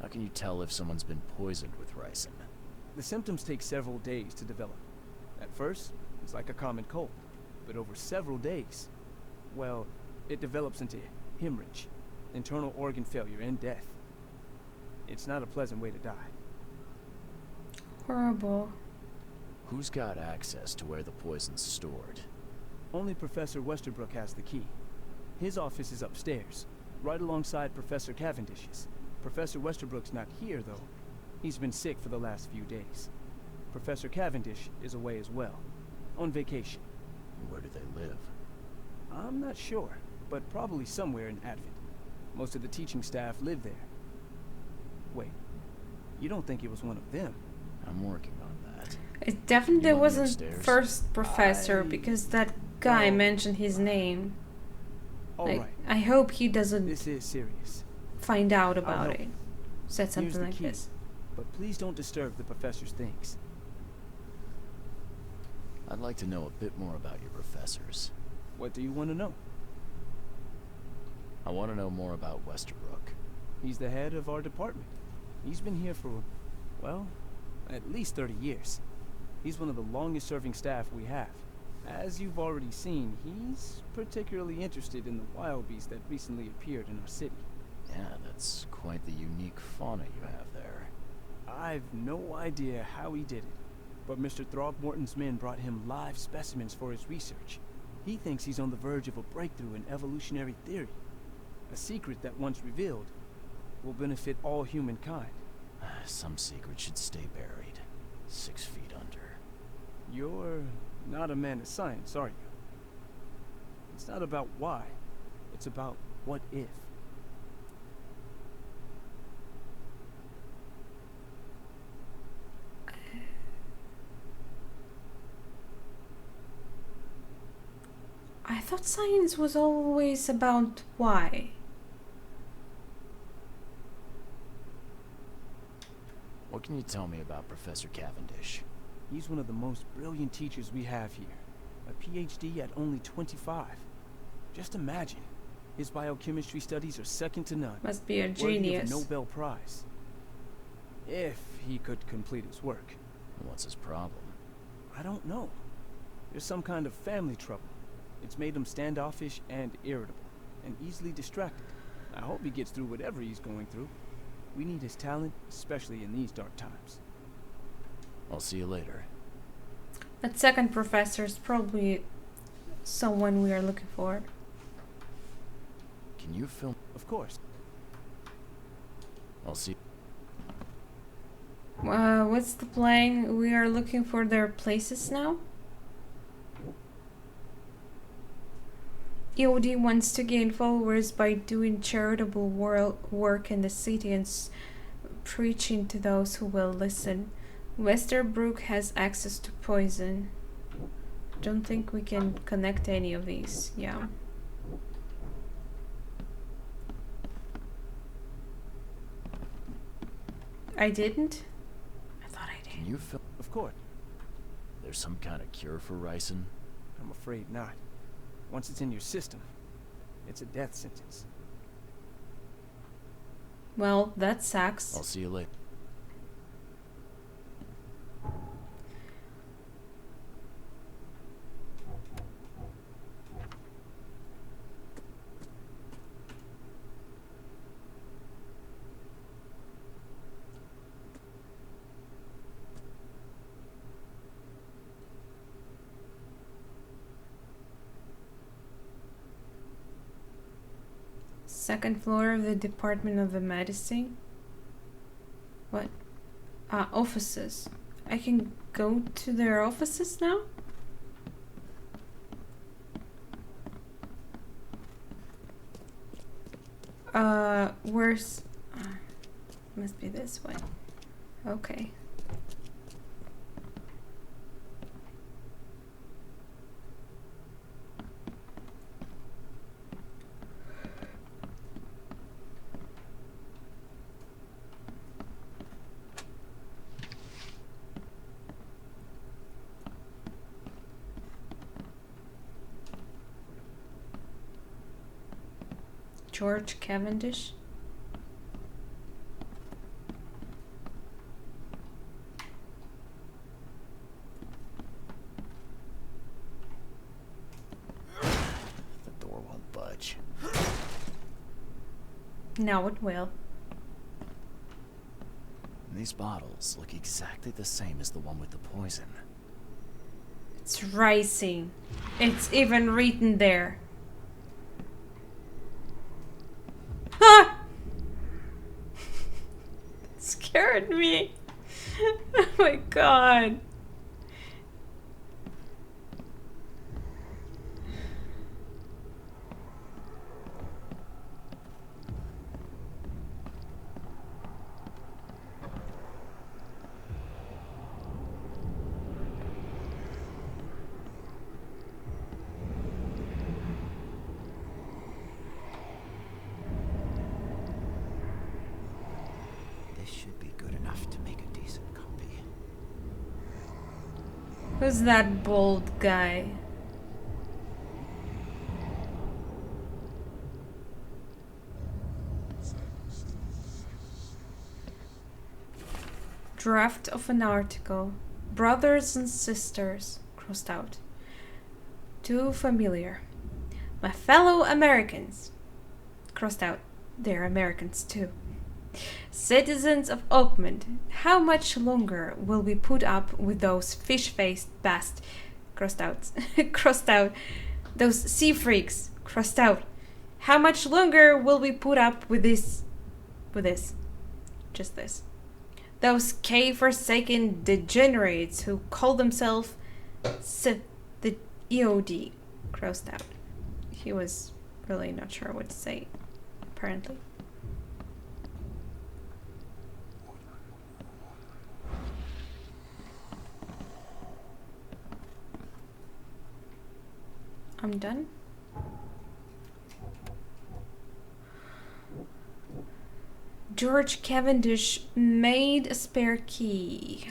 How can you tell if someone's been poisoned with ricin? The symptoms take several days to develop. At first, it's like a common cold, but over several days, well, it develops into hemorrhage, internal organ failure, and death. It's not a pleasant way to die. Horrible. Who's got access to where the poison's stored? Only Professor Westerbrook has the key. His office is upstairs, right alongside Professor Cavendish's. Professor Westerbrook's not here, though. He's been sick for the last few days. Professor Cavendish is away as well, on vacation. Where do they live? I'm not sure, but probably somewhere in Advent. Most of the teaching staff live there. Wait, you don't think it was one of them? I'm working on that. It definitely You want me wasn't upstairs? first professor because that guy mentioned his name. All right, I hope he doesn't this is serious. find out I'll about help it. you. Said Here's something the like key, this. but please don't disturb the professor's things. I'd like to know a bit more about your professors. What do you want to know? I want to know more about Westerbrook. He's the head of our department. He's been here for, well, at least 30 years. He's one of the longest-serving staff we have. As you've already seen, he's particularly interested in the wild beast that recently appeared in our city. Yeah, that's quite the unique fauna you have there. I've no idea how he did it, but Mr. Throgmorton's men brought him live specimens for his research. He thinks he's on the verge of a breakthrough in evolutionary theory. A secret that, once revealed, will benefit all humankind. Some secret should stay buried. 6 feet under. You're not a man of science, are you? It's not about why. It's about what if. I thought science was always about why. What can you tell me about Professor Cavendish? He's one of the most brilliant teachers we have here. A PhD at only 25. Just imagine. His biochemistry studies are second to none. Must be a Worthy genius. of a Nobel Prize. If he could complete his work. What's his problem? I don't know. There's some kind of family trouble. It's made him standoffish and irritable, and easily distracted. I hope he gets through whatever he's going through. We need his talent, especially in these dark times. I'll see you later. That second professor is probably someone we are looking for. Can you film? Of course. I'll see. What's the plan? We are looking for their places now? EOD wants to gain followers by doing charitable work in the city and preaching to those who will listen. Westerbrook has access to poison. Don't think we can connect any of these. Yeah. I didn't? I thought I did. Can you film? Of course. There's some kind of cure for ricin? I'm afraid not. Once it's in your system, it's a death sentence. Well, that sucks. I'll see you later. Second floor of the Department of the Medicine. What? Offices. I can go to their offices now? Where's... must be this way. Okay. George Cavendish. The door won't budge. Now it will. These bottles look exactly the same as the one with the poison. It's rising. It's even written there. Ah! It scared me. Oh my god. This should be good enough to make a decent copy. Who's that bald guy? Draft of an article. Brothers and sisters. Crossed out. Too familiar. My fellow Americans. Crossed out. They're Americans too. Citizens of Oakmont, how much longer will we put up with those fish-faced crossed out, crossed out, those sea freaks, crossed out. How much longer will we put up with this, just this. Those K-forsaken degenerates who call themselves the EOD, crossed out. He was really not sure what to say, apparently. I'm done. George Cavendish made a spare key.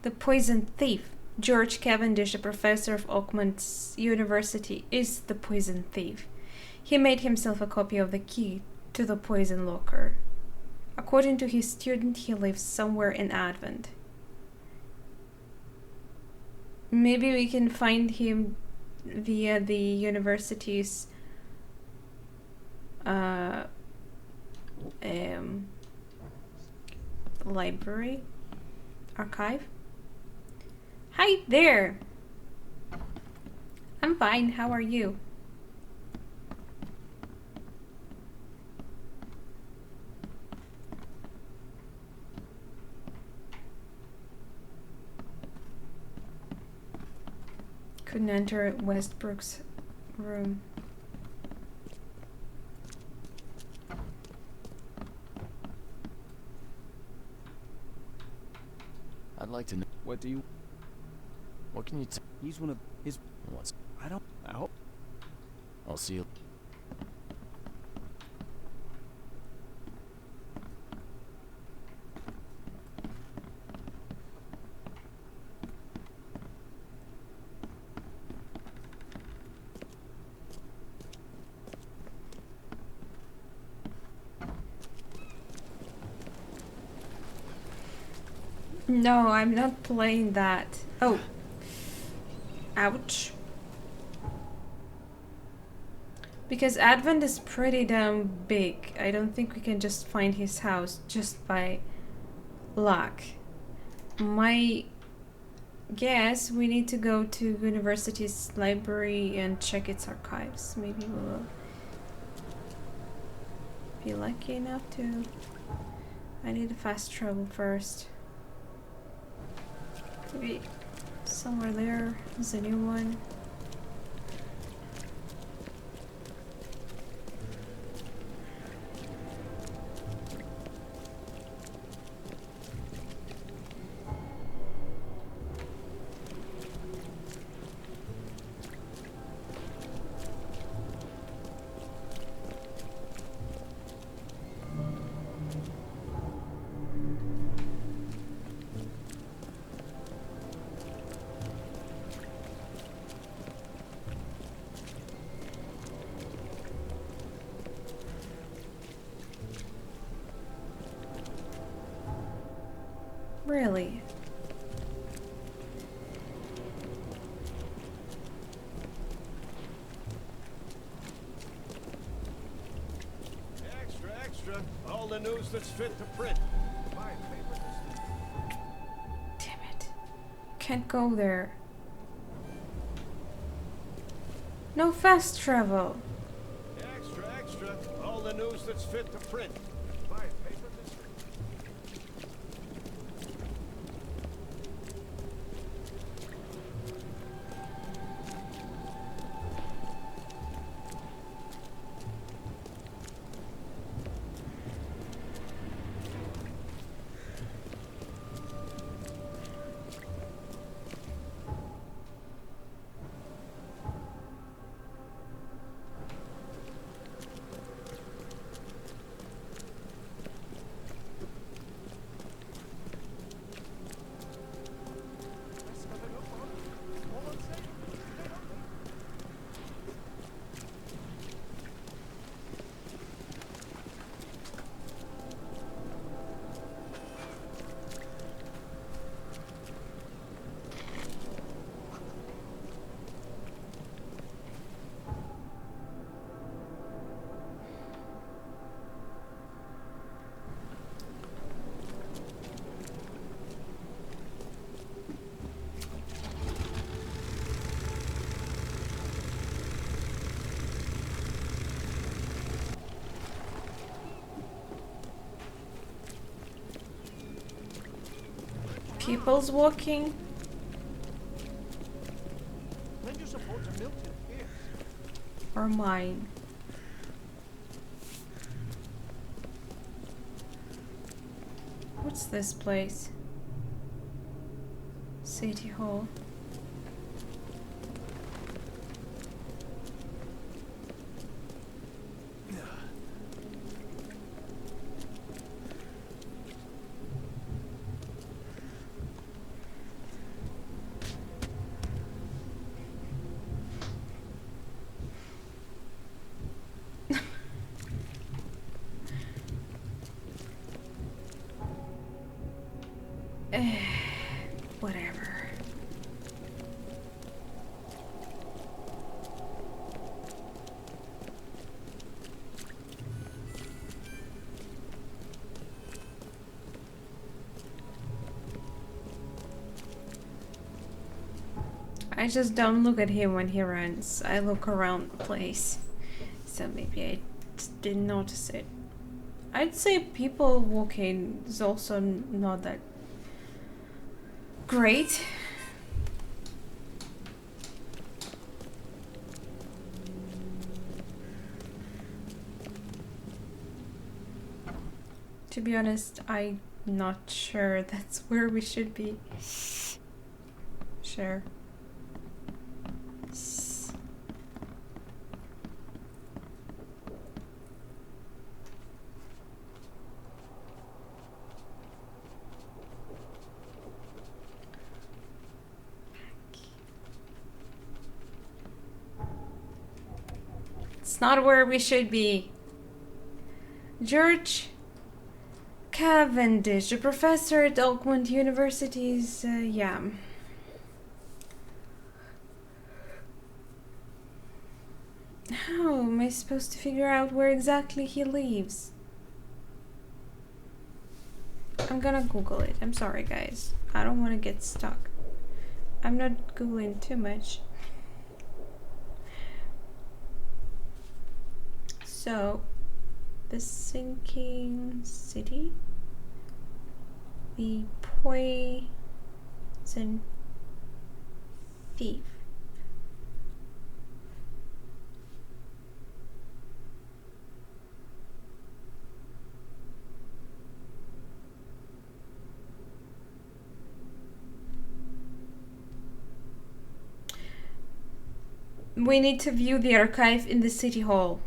The poison thief. George Cavendish, a professor of Oakmont University, is the poison thief. He made himself a copy of the key to the poison locker. According to his student, he lives somewhere in Advent. Maybe we can find him via the university's library? Archive? Hi there! I'm fine, how are you? Couldn't enter Westbrook's room. I'd like to know. What do you... What can you He's one of his... What's... I don't... I hope... I'll see you. No, I'm not playing that. Oh. Ouch. Because Advent is pretty damn big. I don't think we can just find his house just by luck. My guess, we need to go to university's library and check its archives. Maybe we'll be lucky enough to... I need a fast travel first. Maybe somewhere there is a new one. Really? Extra, extra. All the news that's fit to print. Damn it. Can't go there. No fast travel. Extra, extra. All the news that's fit to print. People's walking. Lend your support to Milton. Here. Or mine. What's this place? City Hall. Whatever. I just don't look at him when he runs. I look around the place. So maybe I just didn't notice it. I'd say people walking is also not that great. To be honest, I'm not sure that's where we should be. Sure. It's not where we should be. George Cavendish, a professor at Oakland University's, yeah. How am I supposed to figure out where exactly he lives? I'm gonna Google it. I'm sorry, guys. I don't want to get stuck. I'm not Googling too much. So, the sinking city, the poison thief. We need to view the archive in the city hall.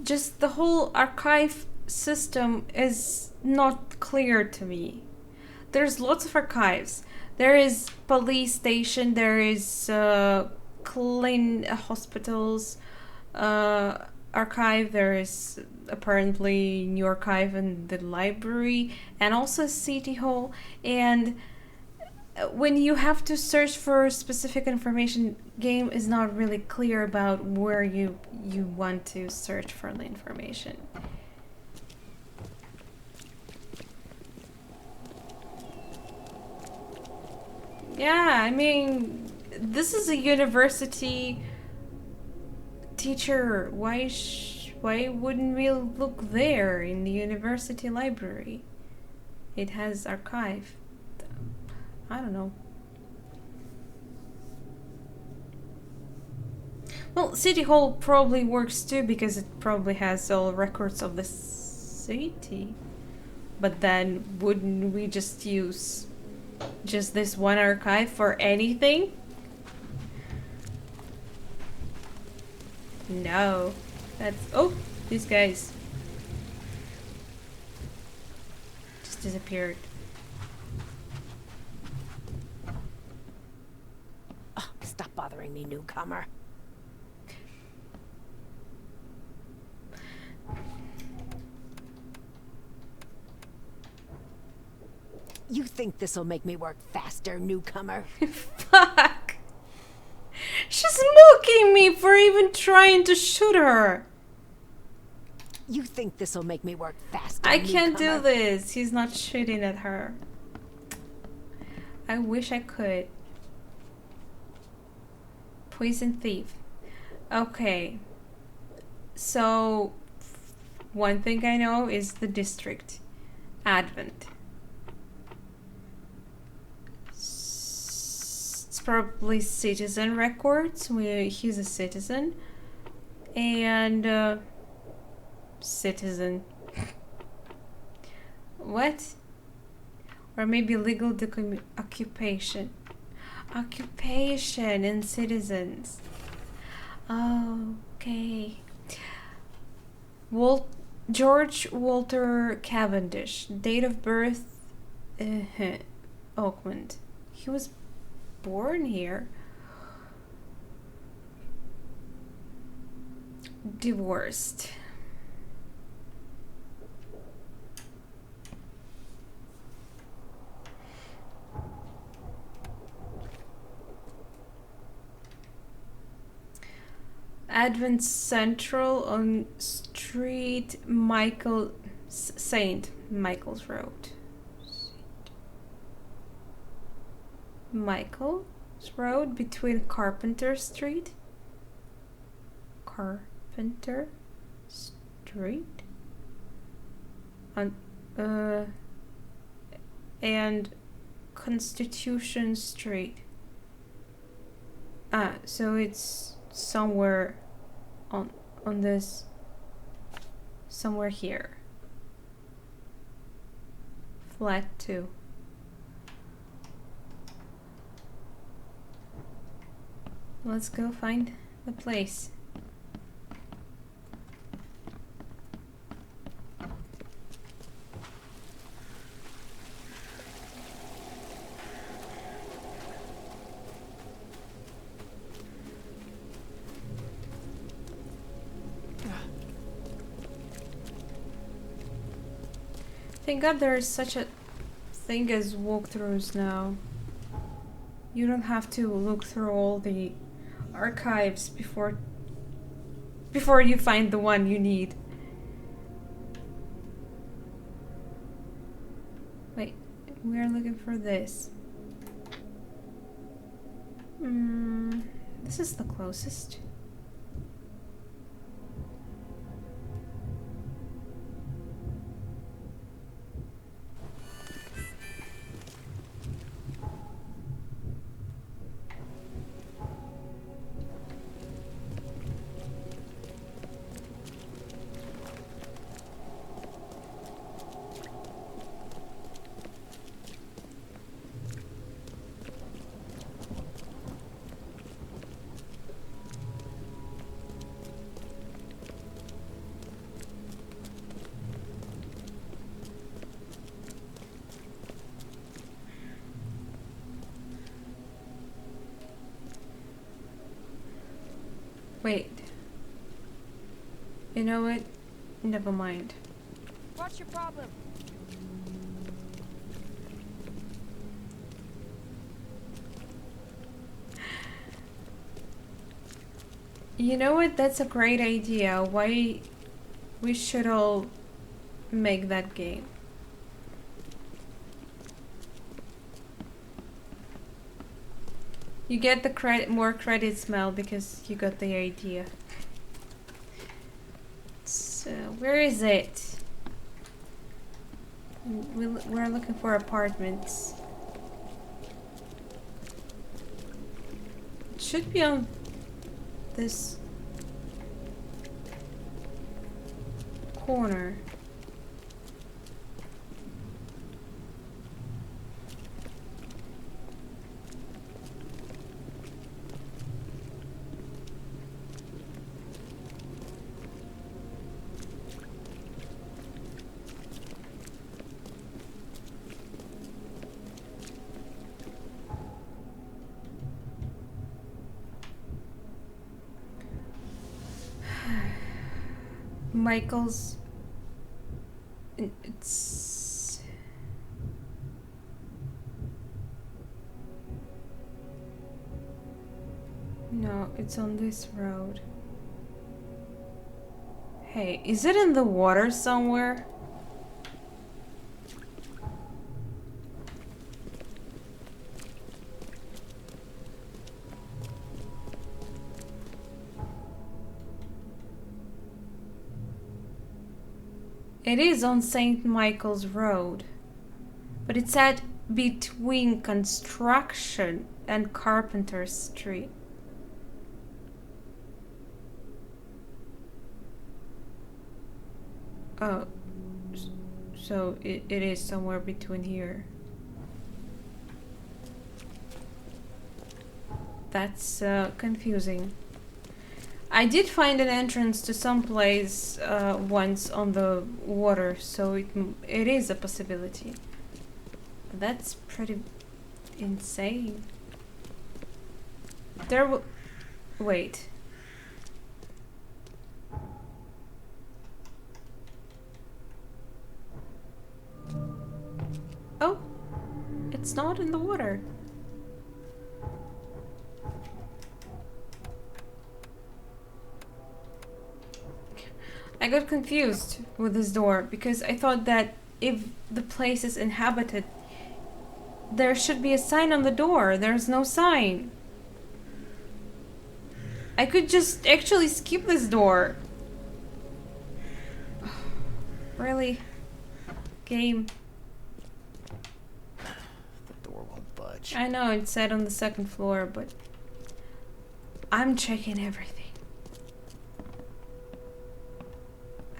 Just the whole archive system is not clear to me. There's lots of archives. There is police station, there is clean hospitals archive, there is apparently new archive in the library, and also city hall. And when you have to search for specific information, game is not really clear about where you want to search for the information. Yeah, I mean, this is a university teacher. Why wouldn't we look there in the university library? It has archive. I don't know. Well, City Hall probably works too because it probably has all records of the city. But then wouldn't we just use just this one archive for anything? No. That's... Oh! These guys just disappeared. Oh, stop bothering me, newcomer. You think this'll make me work faster, newcomer? Fuck! She's mocking me for even trying to shoot her! You think this'll make me work faster, I can't newcomer? do this. He's not shooting at her. I wish I could. Poison thief. Okay. So, one thing I know is the district. Advent. It's probably citizen records. He's a citizen. And, citizen. What? Or maybe legal occupation. Occupation and citizens. Okay. George Walter Cavendish. Date of birth, Oakland. He was born here. Divorced. Advent Central on Street Michael St. Michael's Road. Michael's Road between Carpenter Street. Carpenter Street? And Constitution Street. Ah, so it's somewhere on this, somewhere here. Flat 2. Let's go find the place. Thank God there is such a thing as walkthroughs now. You don't have to look through all the archives before you find the one you need. Wait, we are looking for this. This is the closest. Wait. You know what? Never mind. What's your problem? You know what? That's a great idea. Why we should all make that game. You get the more credits, Mel, because you got the idea. So, where is it? We're looking for apartments. It should be on this corner. Michael's. It's. No, it's on this road. Hey, is it in the water somewhere? It is on St. Michael's Road, but it's at between Construction and Carpenter Street. Oh, so it is somewhere between here. That's confusing. I did find an entrance to some place once on the water, so it is a possibility. That's pretty insane. Wait. Oh, it's not in the water. I got confused with this door because I thought that if the place is inhabited, there should be a sign on the door. There's no sign. I could just actually skip this door. Really? Game. The door won't budge. I know it said on the second floor, but I'm checking everything.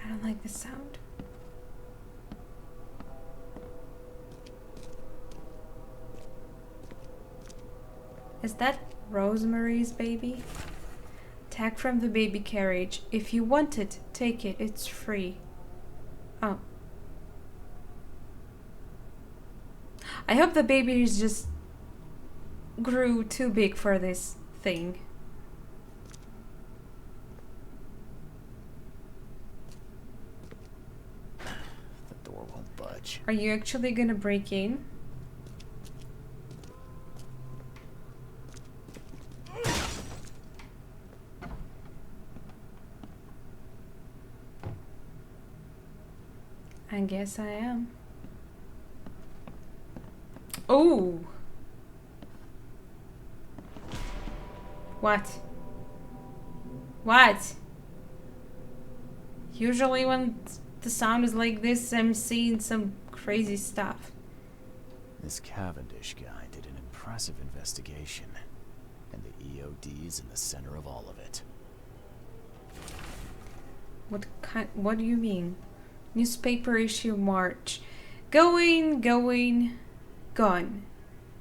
I don't like the sound. Is that Rosemary's baby? Tag from the baby carriage. If you want it, take it. It's free. Oh. I hope the baby is just grew too big for this thing. The door won't budge. Are you actually gonna break in? I guess I am. Oh! What? What? Usually when the sound is like this, I'm seeing some crazy stuff. This Cavendish guy did an impressive investigation. And the EOD's in the center of all of it. What do you mean? Newspaper issue March. Going, gone.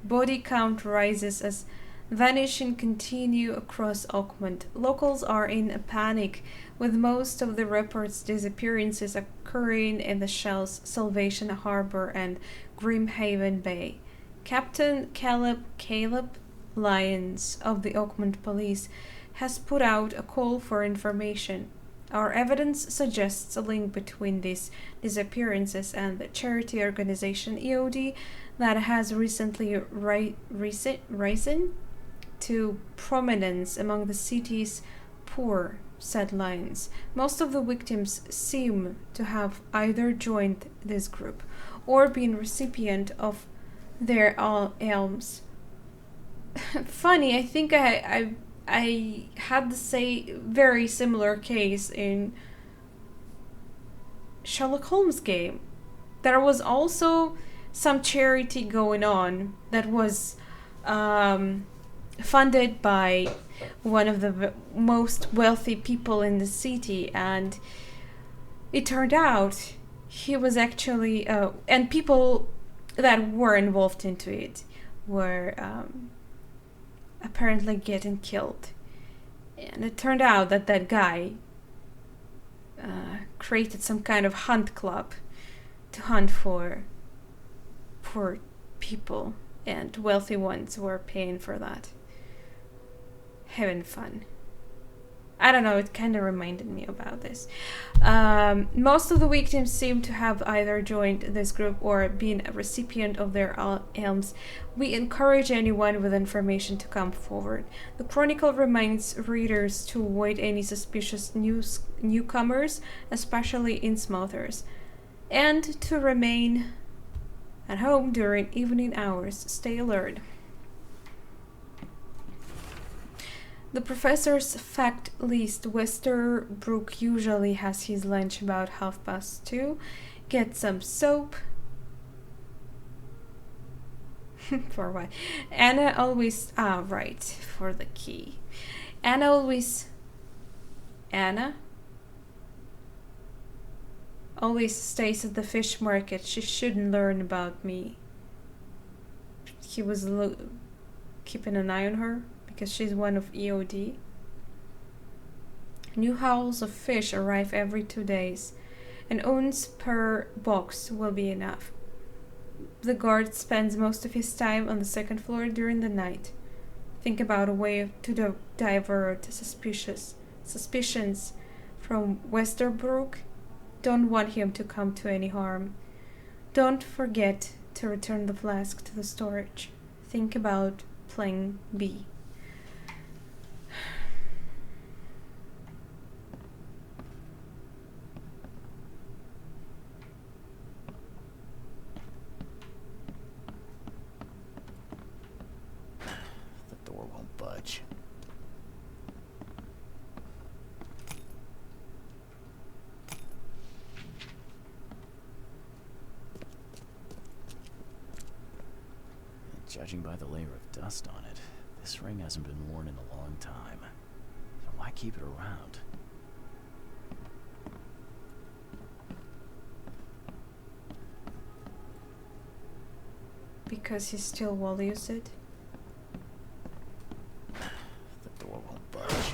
Body count rises as vanishing continue across Oakmont. Locals are in a panic, with most of the reports disappearances occurring in the Shell's Salvation Harbor and Grimhaven Bay. Captain Caleb Lyons of the Oakmont Police has put out a call for information. Our evidence suggests a link between these disappearances and the charity organization EOD that has recently risen to prominence among the city's poor, said Lyons. Most of the victims seem to have either joined this group or been recipient of their alms. Funny, I think I had the very similar case in Sherlock Holmes game. There was also some charity going on that was funded by one of the most wealthy people in the city, and it turned out he was actually and people that were involved into it were apparently getting killed. And it turned out that that guy created some kind of hunt club to hunt for poor people, and wealthy ones were paying for that. Having fun. I don't know, it kind of reminded me about this. Most of the victims seem to have either joined this group or been a recipient of their alms. We encourage anyone with information to come forward. The Chronicle reminds readers to avoid any suspicious newcomers, especially in-smokers, and to remain at home during evening hours. Stay alert. The professor's fact list. Westerbrook usually has his lunch about 2:30. Get some soap. For what? Anna always... right. For the key. Anna always stays at the fish market. She shouldn't learn about me. He was keeping an eye on her because she's one of EOD. New hauls of fish arrive every 2 days. An ounce per box will be enough. The guard spends most of his time on the second floor during the night. Think about a way to divert suspicions from Westerbrook. Don't want him to come to any harm. Don't forget to return the flask to the storage. Think about plan B. budge. Judging by the layer of dust on it, this ring hasn't been worn in a long time. So why keep it around? Because he still will use it. The door won't budge.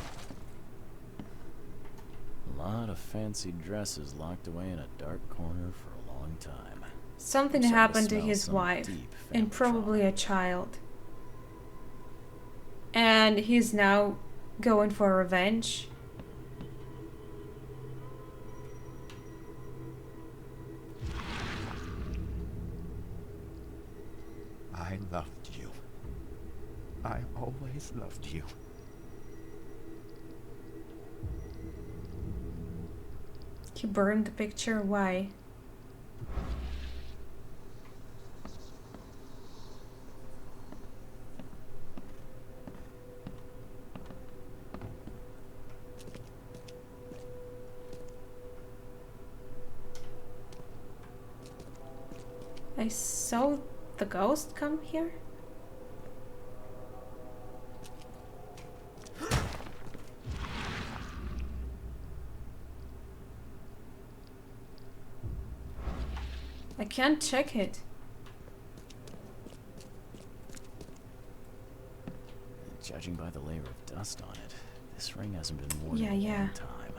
A lot of fancy dresses locked away in a dark corner for a long time. Something I'm starting happened to smell his some wife, deep and family probably trauma. a child. And he's now going for revenge. I loved you. I always loved you. He burned the picture. Why? I saw the ghost come here. I can't check it. Judging by the layer of dust on it, this ring hasn't been worn Yeah, in a yeah. long time.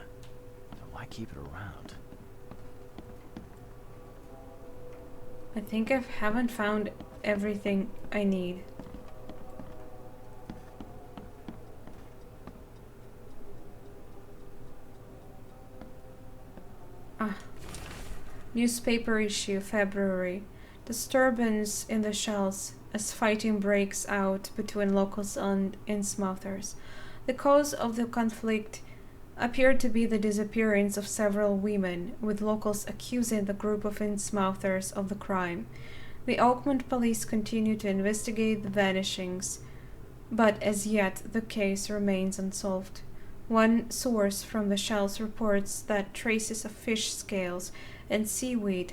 So why keep it around? I think I haven't found everything I need. Ah. Newspaper issue, February. Disturbance in the shells as fighting breaks out between locals and Innsmouthers. The cause of the conflict appeared to be the disappearance of several women, with locals accusing the group of Innsmouthers of the crime. The Oakmont police continue to investigate the vanishings, but as yet the case remains unsolved. One source from the shells reports that traces of fish scales and seaweed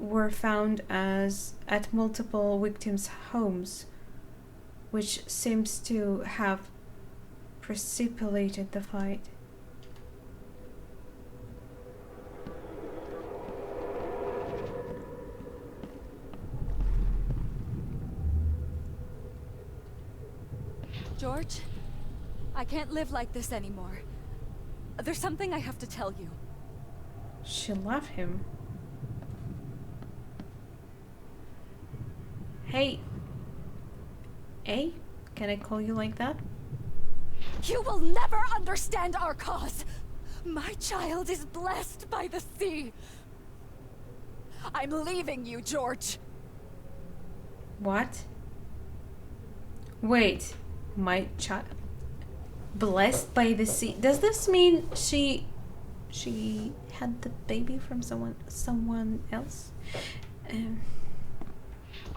were found at multiple victims' homes, which seems to have precipitated the fight. George, I can't live like this anymore. There's something I have to tell you. She loved him. Hey. Hey? Can I call you like that? You will never understand our cause. My child is blessed by the sea. I'm leaving you, George. What? Wait. My child... Blessed by the sea. Does this mean she had the baby from someone else?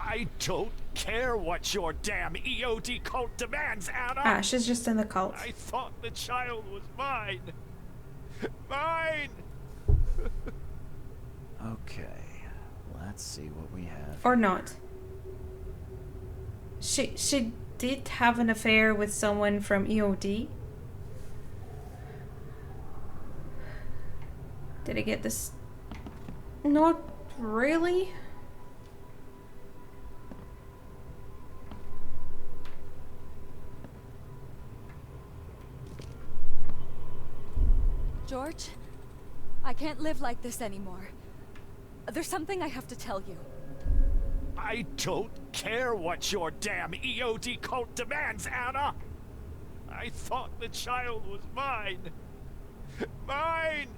I don't care what your damn EOD cult demands, Anna! Ah, she's just in the cult. I thought the child was mine! Mine! Okay, let's see what we have. Or not. She did have an affair with someone from EOD. Did I get this? Not really. George, I can't live like this anymore. There's something I have to tell you. I don't care what your damn EOD cult demands, Anna! I thought the child was mine! Mine!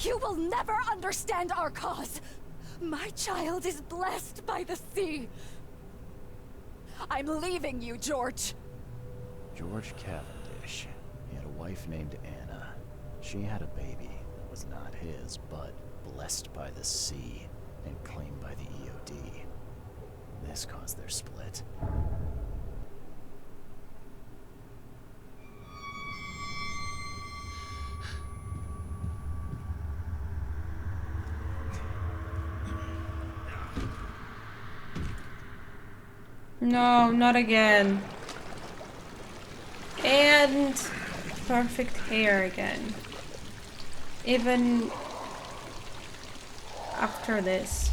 You will never understand our cause. My child is blessed by the sea. I'm leaving you, George. George Cavendish. He had a wife named Anna. She had a baby that was not his, but blessed by the sea and claimed by the EOD. this caused their split. No, not again. And perfect hair again. Even after this.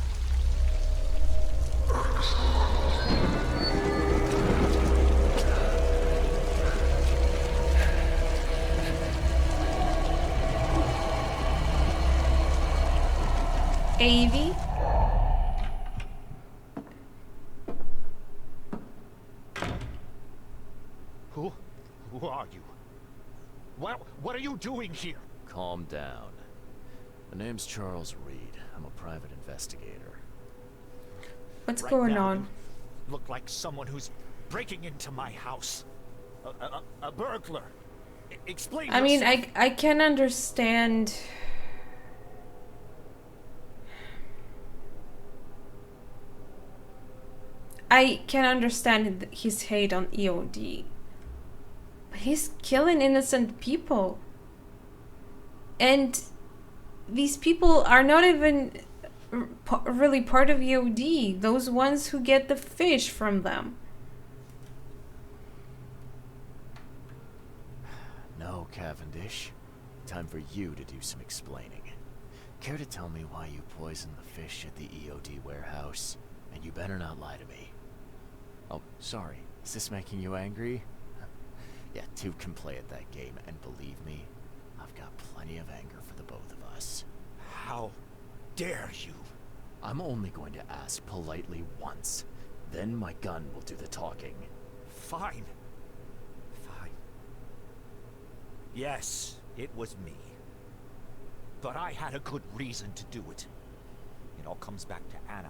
Avie? Who are you? What are you doing here? Calm down. My name's Charles Reed. I'm a private investigator. What's Right going now, on? you look like someone who's breaking into my house. A burglar. Explain I mean, yourself. I can understand. I can understand his hate on EOD. But he's killing innocent people. And these people are not even really part of EOD. Those ones who get the fish from them. No, Cavendish. Time for you to do some explaining. Care to tell me why you poisoned the fish at the EOD warehouse? And you better not lie to me. Oh, sorry. Is this making you angry? Yeah, two can play at that game, and believe me, I've got plenty of anger for the both of us. How dare you? I'm only going to ask politely once. Then my gun will do the talking. Fine. Fine. Yes, it was me. But I had a good reason to do it. It all comes back to Anna.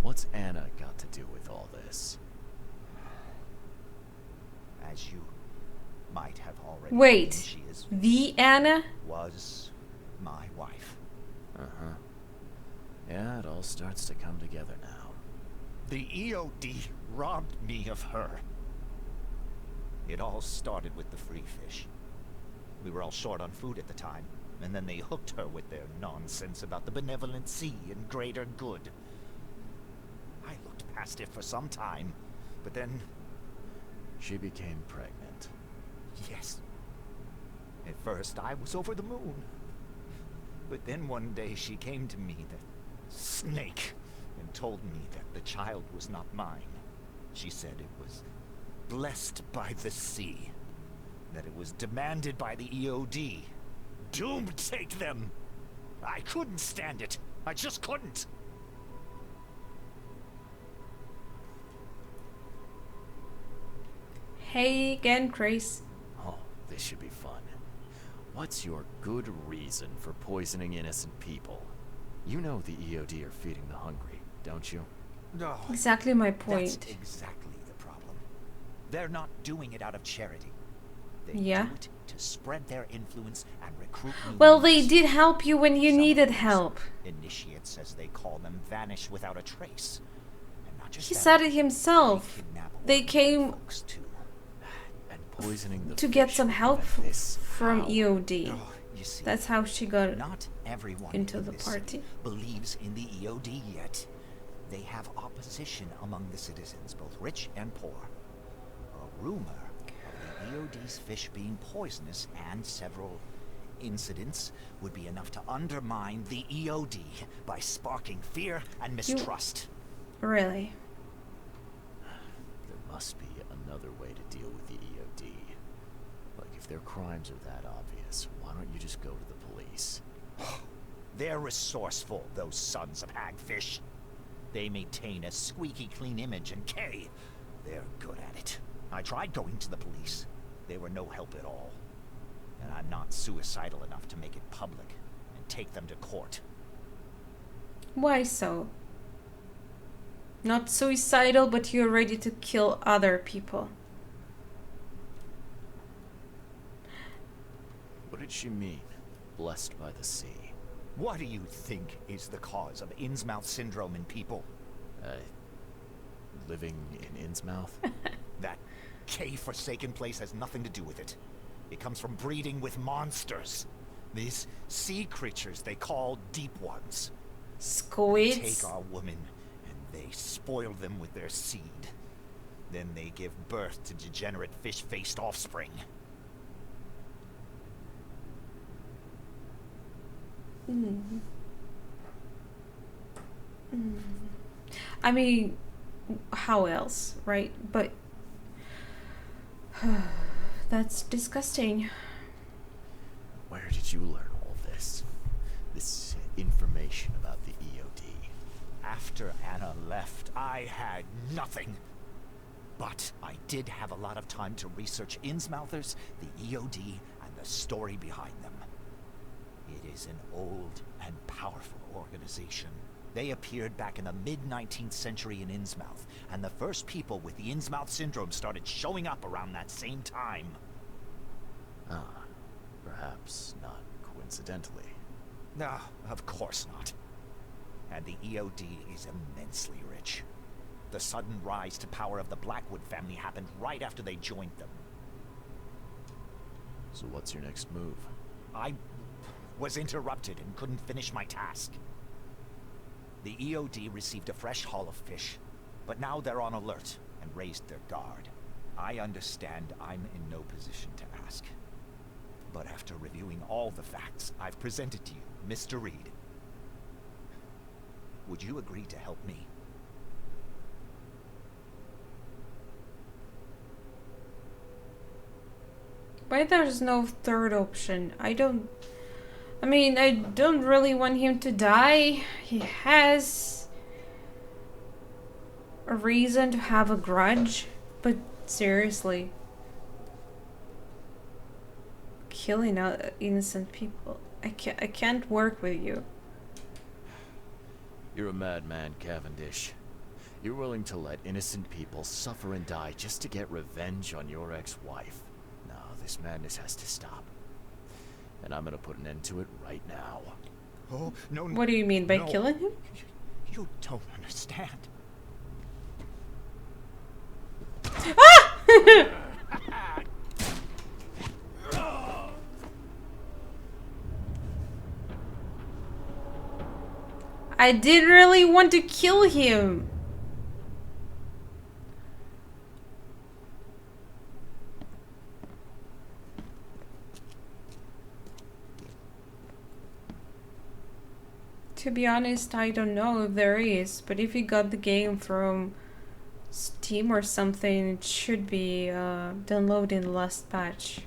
What's Anna got to do with all this? As you might have already Wait, seen, she is the Anna? was my wife. Uh-huh. Yeah, it all starts to come together now. The EOD robbed me of her. It all started with the free fish. We were all short on food at the time, and then they hooked her with their nonsense about the benevolent sea and greater good. I looked past it for some time, but then... She became pregnant. Yes. At first, I was over the moon. But then one day she came to me, that snake, and told me that the child was not mine. She said it was blessed by the sea, that it was demanded by the EOD. Doomed take them! I couldn't stand it. I just couldn't. Hey again, Grace. Oh, this should be fun. What's your good reason for poisoning innocent people? You know the EOD are feeding the hungry, don't you? No. Exactly my point. That's exactly the problem. They're not doing it out of charity. They Yeah. do it to spread their influence and recruit new Well, they members. did help you when you Some needed of these help. Initiates, as they call them, vanish without a trace. And not just He that, said it himself. kidnap They ordinary came folks too. And poisoning the to get fish some will help prevent this. from How? EOD. Oh, you see, That's how she got not everyone into in the this party. city believes in the EOD yet. They have opposition among the citizens, both rich and poor. A rumor of the EOD's fish being poisonous and several incidents would be enough to undermine the EOD by sparking fear and mistrust. Really? There must be another way to deal with the EOD. Like, if their crimes are that obvious, why don't you just go to the police? They're resourceful, those sons of hagfish. They maintain a squeaky clean image, and Kay, they're good at it. I tried going to the police. They were no help at all. And I'm not suicidal enough to make it public and take them to court. Why so? Not suicidal, but you're ready to kill other people. What did she mean? blessed by the sea. What do you think is the cause of Innsmouth syndrome in people? Living in Innsmouth? That cave-forsaken place has nothing to do with it. It comes from breeding with monsters. These sea creatures they call Deep Ones. Squids? They take our women, and they spoil them with their seed. Then they give birth to degenerate fish-faced offspring. I mean, how else, right? But that's disgusting. Where did you learn all this? This information about the EOD? After Anna left, I had nothing. But I did have a lot of time to research Innsmouthers, the EOD, and the story behind them. It is an old and powerful organization. They appeared back in the mid-19th century in Innsmouth, and the first people with the Innsmouth syndrome started showing up around that same time. Ah, perhaps not coincidentally. No, of course not. And the EOD is immensely rich. The sudden rise to power of the Blackwood family happened right after they joined them. So what's your next move? I was interrupted and couldn't finish my task. The EOD received a fresh haul of fish, but now they're on alert and raised their guard. I understand I'm in no position to ask. But after reviewing all the facts I've presented to you, Mr. Reed, would you agree to help me? Why there's no third option? I don't really want him to die. He has a reason to have a grudge, but seriously. Killing innocent people. I can't work with you. You're a madman, Cavendish. You're willing to let innocent people suffer and die just to get revenge on your ex-wife. No, this madness has to stop. And I'm gonna put an end to it right now. Oh, no, What do you mean by killing him? You don't understand. I didn't really want to kill him. To be honest, I don't know if there is, but if you got the game from Steam or something, it should be downloaded in the last patch.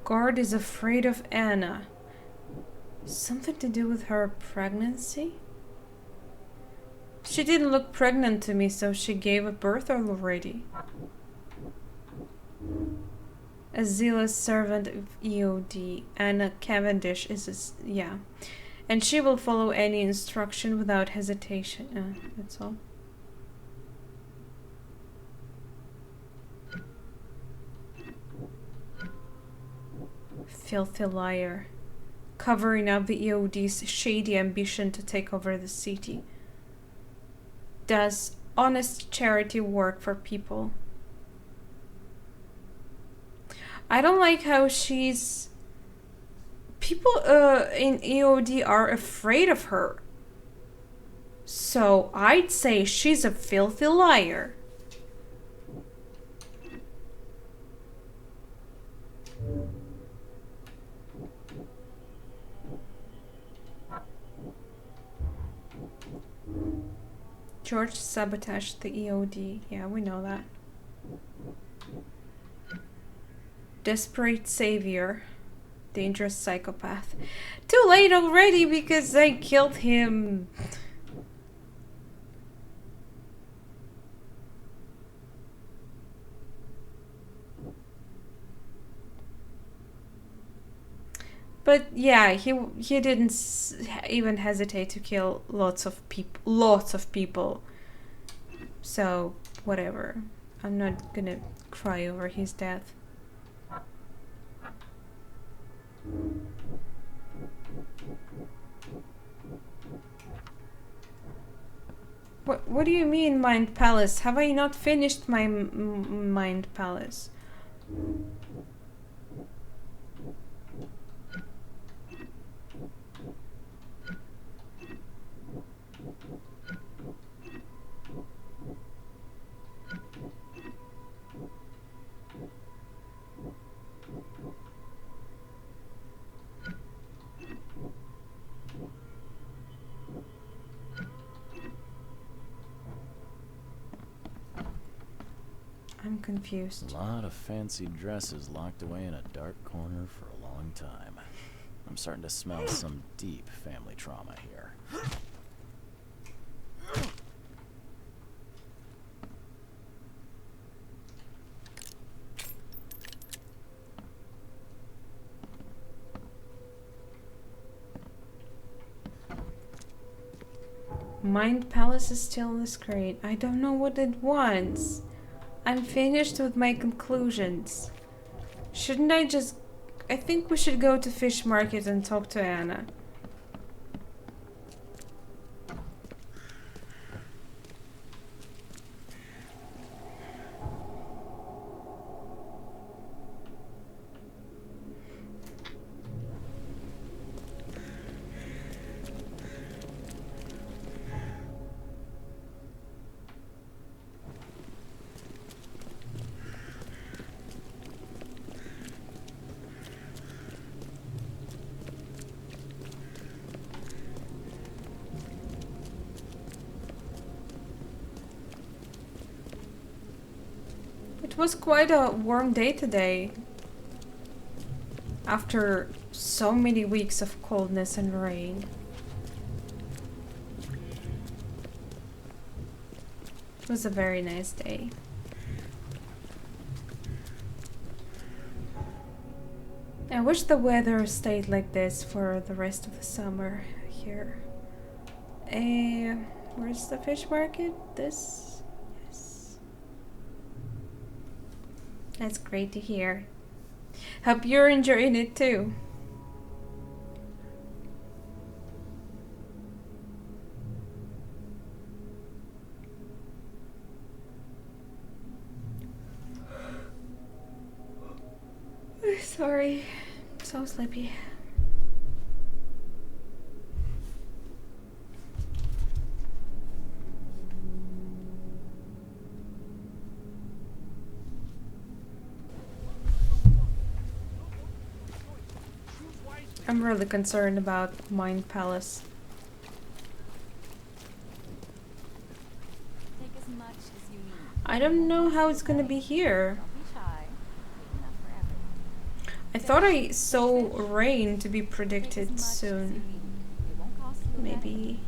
Guard is afraid of Anna. Something to do with her pregnancy? She didn't look pregnant to me, so she gave a birth already. A zealous servant of EOD, Anna Cavendish is yeah. And she will follow any instruction without hesitation. That's all. Filthy liar. Covering up the EOD's shady ambition to take over the city. Does honest charity work for people? I don't like how she's... People in EOD are afraid of her. So I'd say she's a filthy liar. George sabotaged the EOD. Yeah, we know that. Desperate savior. Dangerous psychopath. Too late already because I killed him. But yeah, he didn't even hesitate to kill lots of people. So whatever. I'm not gonna cry over his death. What do you mean, Mind Palace? Have I not finished my Mind Palace? I'm confused. A lot of fancy dresses locked away in a dark corner for a long time. I'm starting to smell some deep family trauma here. Mind Palace is still on the screen. I don't know what it wants. I'm finished with my conclusions. Shouldn't I just... I think we should go to Fish Market and talk to Anna. It was quite a warm day today. After so many weeks of coldness and rain. It was a very nice day. I wish the weather stayed like this for the rest of the summer here. Where's the fish market? This? Yes. That's great to hear. Hope you're enjoying it too. Sorry, I'm so sleepy. I'm really concerned about Mind Palace. Take as much as you need. I don't know how it's gonna be here. Don't be shy. Big enough for everyone. I thought I saw rain to be Take as predicted much as you soon. need. It won't cost you a penny. Maybe.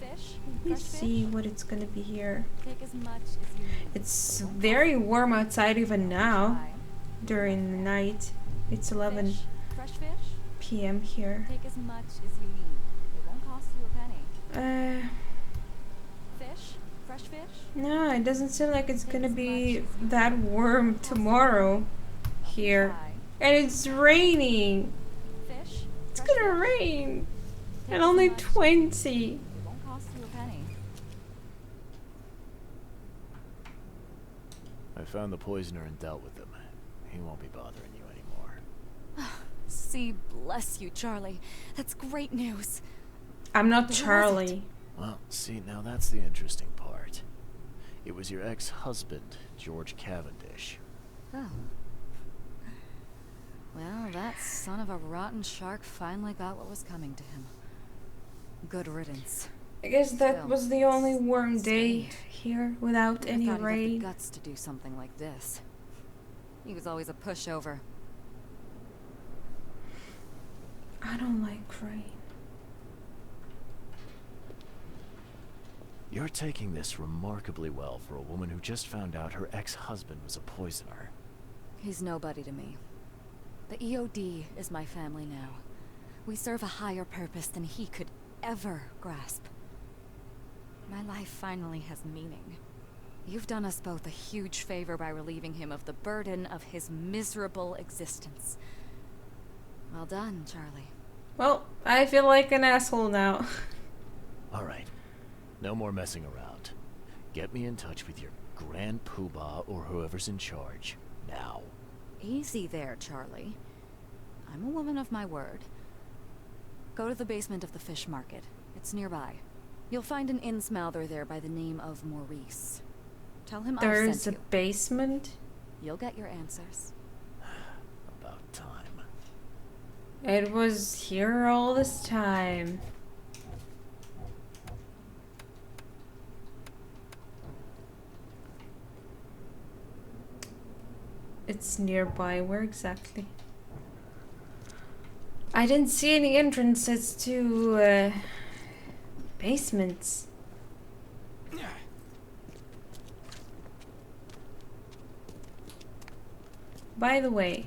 Fish? Let me Fresh see fish? what it's gonna be here. Take as much as you need. It's very warm outside even now. Shy. During the night. It's 11 Fish? Fresh fish? p.m. here. Take as much as you need. It won't cost you a penny. Fish? Fresh fish? No, it doesn't seem like it's gonna be that warm tomorrow here. Shy. And it's raining. Fish? It's Fresh gonna fish? rain. Take And as only much- 20. It won't cost you a penny. I found the poisoner and dealt with him. He won't be bothering you anymore. See, bless you, Charlie. That's great news. I'm not Who was it? Charlie. Well, see, now that's the interesting part. It was your ex-husband, George Cavendish. Oh. Well, that son of a rotten shark finally got what was coming to him. Good riddance. I guess that Still, was the only warm it's day strange. here without I any thought he'd have the rain. guts to do something like this. He was always a pushover. I don't like rain. You're taking this remarkably well for a woman who just found out her ex-husband was a poisoner. He's nobody to me. The EOD is my family now. We serve a higher purpose than he could ever grasp. My life finally has meaning. You've done us both a huge favor by relieving him of the burden of his miserable existence. Well done, Charlie. Well, I feel like an asshole now. Alright. No more messing around. Get me in touch with your Grand Poobah or whoever's in charge. Now. Easy there, Charlie. I'm a woman of my word. Go to the basement of the fish market. It's nearby. You'll find an innsmouther there by the name of Maurice. Tell him I've There's sent a you. basement? You'll get your answers. About time. It was here all this time. It's nearby. Where exactly? I didn't see any entrances to basements. By the way,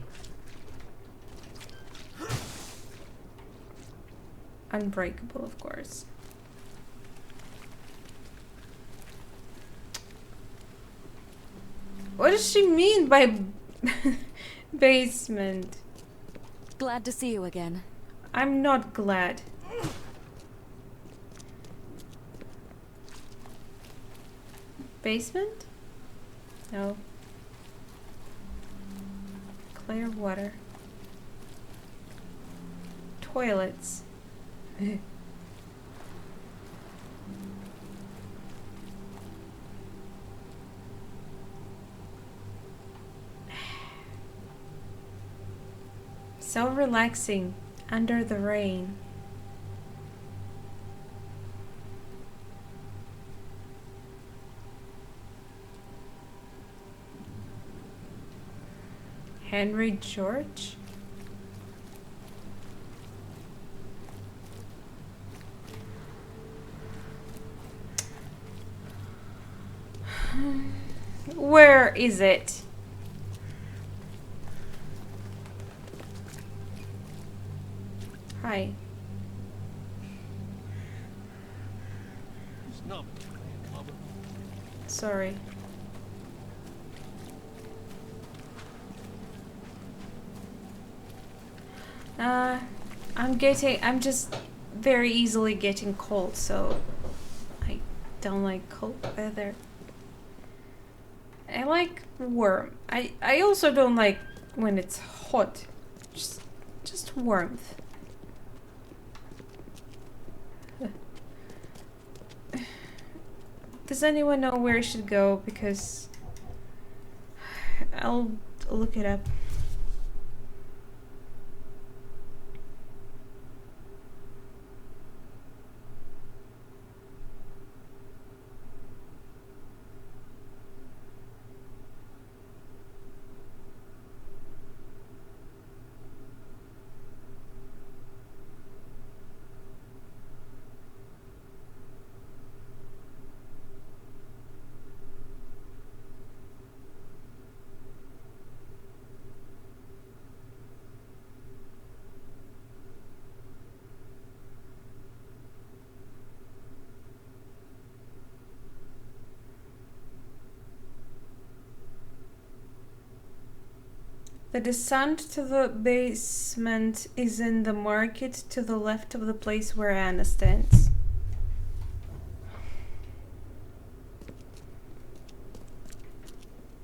unbreakable, of course. What does she mean by basement? Glad to see you again. I'm not glad. Basement? No. Clear water. Toilets. So relaxing under the rain. Henry George? Where is it? Hi. Sorry. I'm just very easily getting cold, so I don't like cold weather. I like warm. I also don't like when it's hot. Just warmth. Does anyone know where I should go? Because I'll look it up. The descent to the basement is in the market to the left of the place where Anna stands.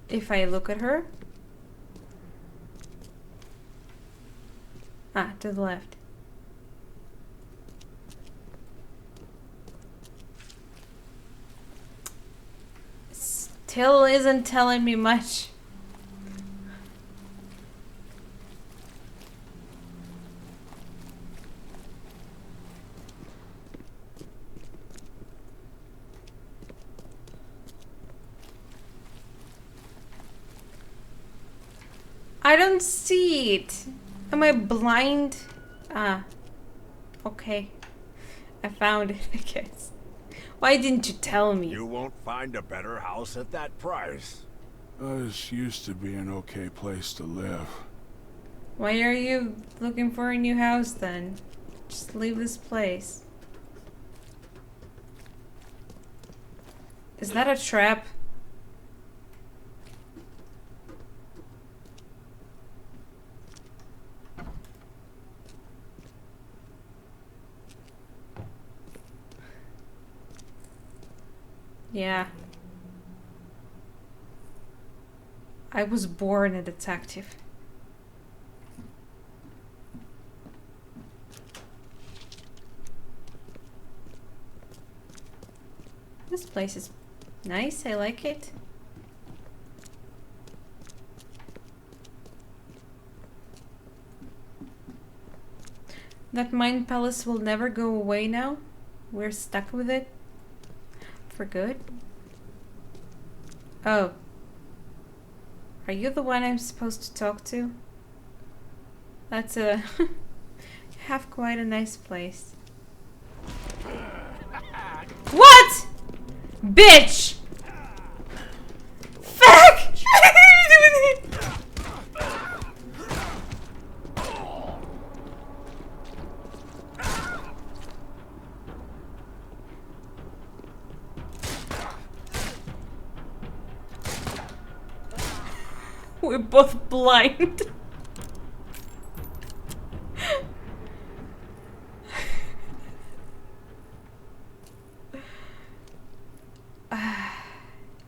If I look at her. Ah, to the left. Still isn't telling me much. I don't see it. Am I blind? Ah. Okay. I found it, I guess. Why didn't you tell me? You won't find a better house at that price. This used to be an okay place to live. Why are you looking for a new house then? Just leave this place. Is that a trap? Yeah. I was born a detective. This place is nice, I like it. That mind palace will never go away now. We're stuck with it. For good. Oh. Are you the one I'm supposed to talk to? That's a... have quite a nice place. What? Bitch! Fuck! We're both blind.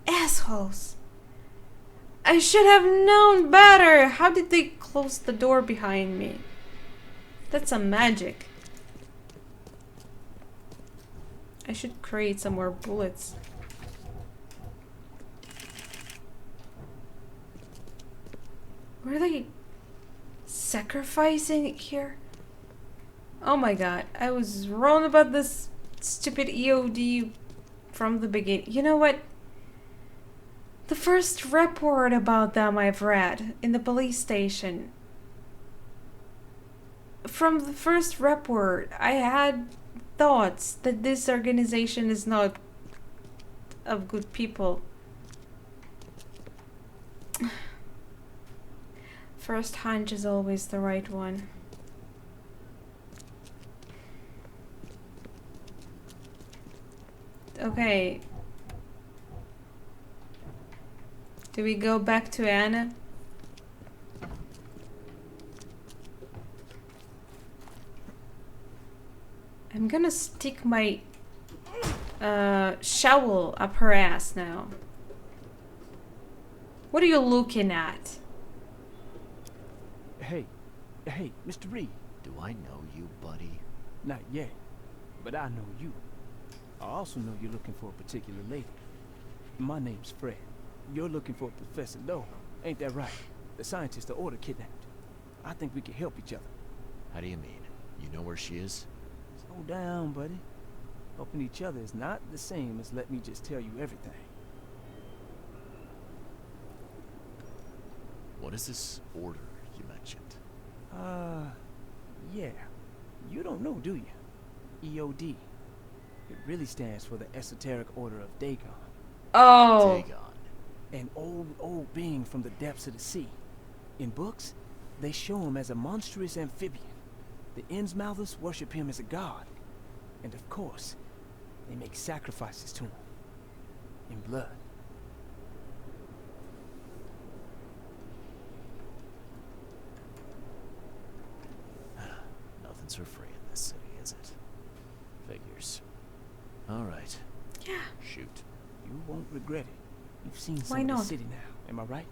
Assholes. I should have known better. How did they close the door behind me? That's some magic. I should create some more bullets. Were they sacrificing here? Oh my god, I was wrong about this stupid EOD from the beginning. You know what? The first report about them I've read in the police station. From the first report, I had thoughts that this organization is not of good people. First hunch is always the right one. Okay. Do we go back to Anna? I'm gonna stick my shovel up her ass now. What are you looking at? Hey, Mr. Reed. Do I know you, buddy? Not yet, but I know you. I also know you're looking for a particular lady. My name's Fred. You're looking for Professor Lowe, ain't that right? The scientist the Order kidnapped. I think we can help each other. How do you mean? You know where she is? Slow down, buddy. Helping each other is not the same as let me just tell you everything. What is this order you mentioned? Yeah. You don't know, do you? EOD. It really stands for the Esoteric Order of Dagon. Oh. Dagon. An old being from the depths of the sea. In books, they show him as a monstrous amphibian. The Innsmouthers worship him as a god. And of course, they make sacrifices to him. In blood. Nothing's for free in this city, is it? Figures. Alright. Yeah. Shoot. You won't regret it. You've seen some Why of not? the city now, am I right?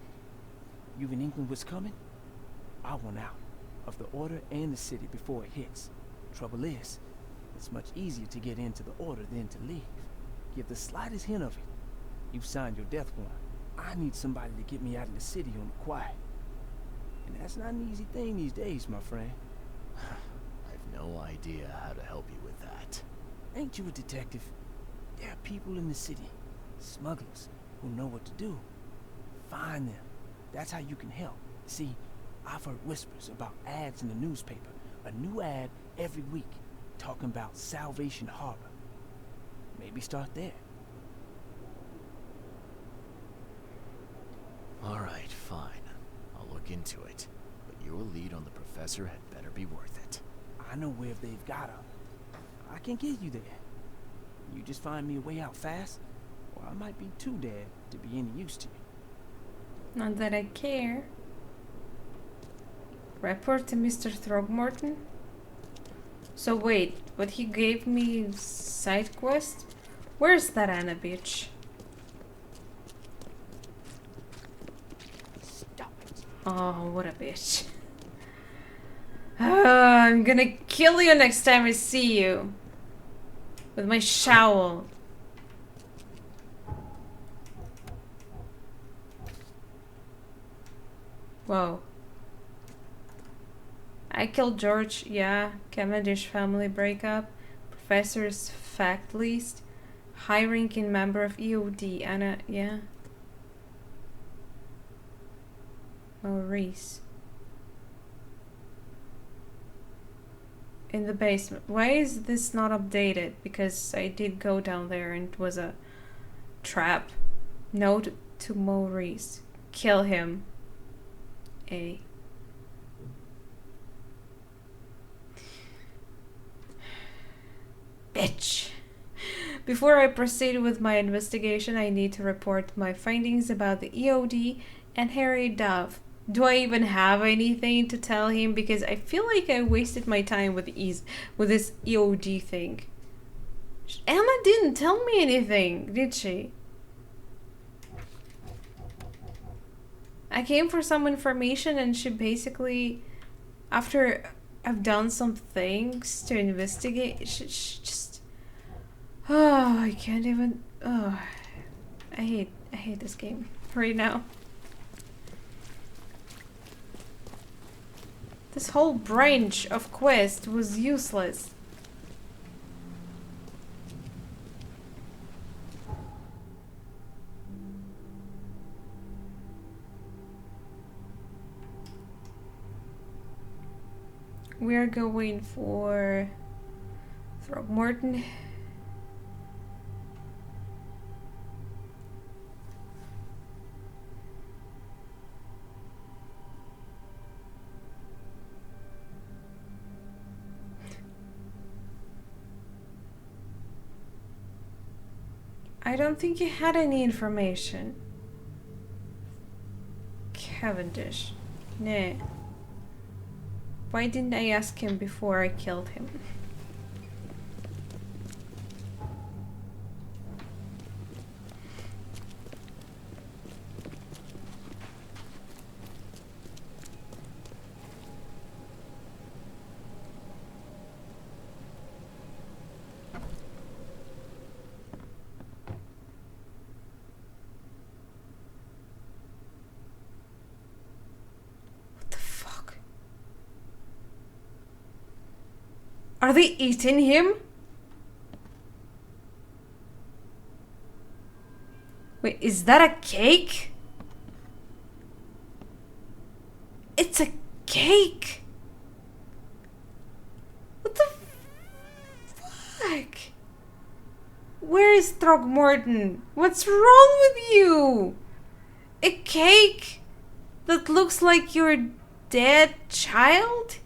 You've in England what's coming? I want out of the Order and the city before it hits. Trouble is, it's much easier to get into the Order than to leave. Give the slightest hint of it, you've signed your death warrant. I need somebody to get me out of the city on the quiet. And that's not an easy thing these days, my friend. I've no idea how to help you with that. Ain't you a detective? There are people in the city, smugglers, who know what to do. Find them. That's how you can help. See, I've heard whispers about ads in the newspaper. A new ad every week, talking about Salvation Harbor. Maybe start there. Alright, fine. I'll look into it. But Your lead on the professor had better be worth it. I know where they've got him. I can get you there. You just find me a way out fast, or I might be too dead to be any use to you. Not that I care. Report to Mr. Throgmorton? So wait, but he gave me side quest? Where's that Anna bitch? Stop it. Oh, what a bitch. I'm gonna kill you next time I see you. With my shovel. Whoa. I killed George, yeah. Cavendish family breakup. Professor's fact list. High ranking member of EOD. Anna, yeah. Maurice. In the basement. Why is this not updated? Because I did go down there and it was a trap. Note to Maurice. Kill him. A. Bitch. Before I proceed with my investigation, I need to report my findings about the EOD and Harry Dove. Do I even have anything to tell him? Because I feel like I wasted my time with this EOD thing. Emma didn't tell me anything, did she? I came for some information and she basically, after I've done some things to investigate, she just... Oh, I can't even... Oh, I hate this game right now. This whole branch of quest was useless. We're going for Throgmorton. I don't think he had any information. Cavendish. Nah. Why didn't I ask him before I killed him? Are they eating him? Wait, is that a cake? It's a cake! What the fuck? Where is Throgmorton? What's wrong with you? A cake that looks like your dead child?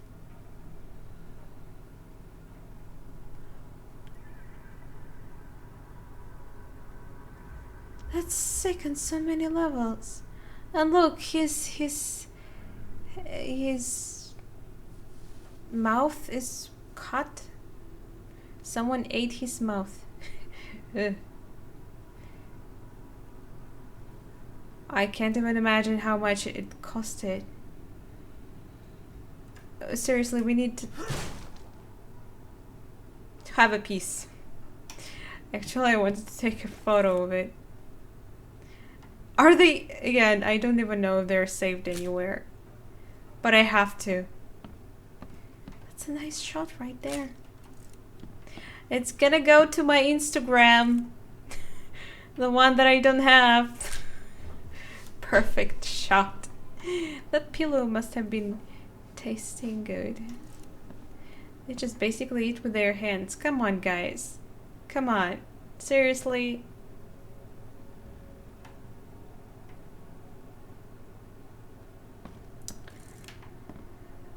That's sick on so many levels. And look, his mouth is cut. Someone ate his mouth. I can't even imagine how much it costed. Seriously, we need to have a piece. Actually, I wanted to take a photo of it. Are they... Again, I don't even know if they're saved anywhere. But I have to. That's a nice shot right there. It's gonna go to my Instagram. The one that I don't have. Perfect shot. That pillow must have been tasting good. They just basically eat with their hands. Come on, guys. Come on. Seriously?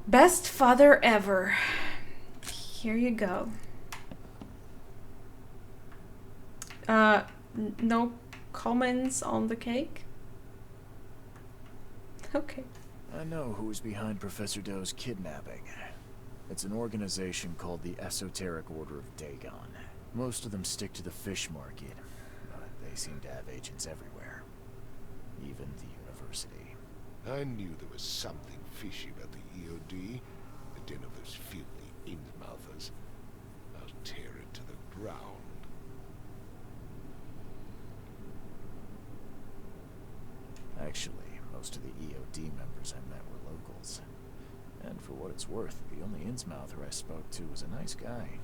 Best father ever. Here you go. No comments on the cake? Okay. I know who's behind Professor Doe's kidnapping. It's an organization called the Esoteric Order of Dagon. Most of them stick to the fish market, but they seem to have agents everywhere. Even the university. I knew there was something fishy about the EOD. The den of those filthy Innsmouthers. I'll tear it to the ground. Actually, most of the EOD members I met were locals. And for what it's worth, the only Innsmouther I spoke to was a nice guy.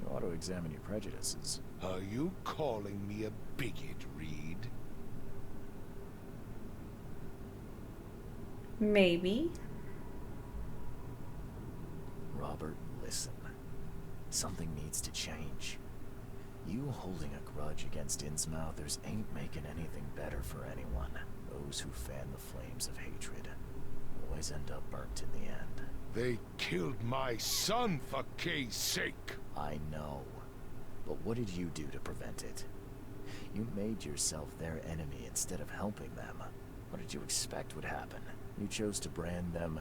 You ought to examine your prejudices. Are you calling me a bigot, Reed? Maybe. Robert, listen. Something needs to change. You holding a grudge against Innsmouthers ain't making anything better for anyone. Those who fan the flames of hatred always end up burnt in the end. They killed my son, for Kay's sake! I know. But what did you do to prevent it? You made yourself their enemy instead of helping them. What did you expect would happen? You chose to brand them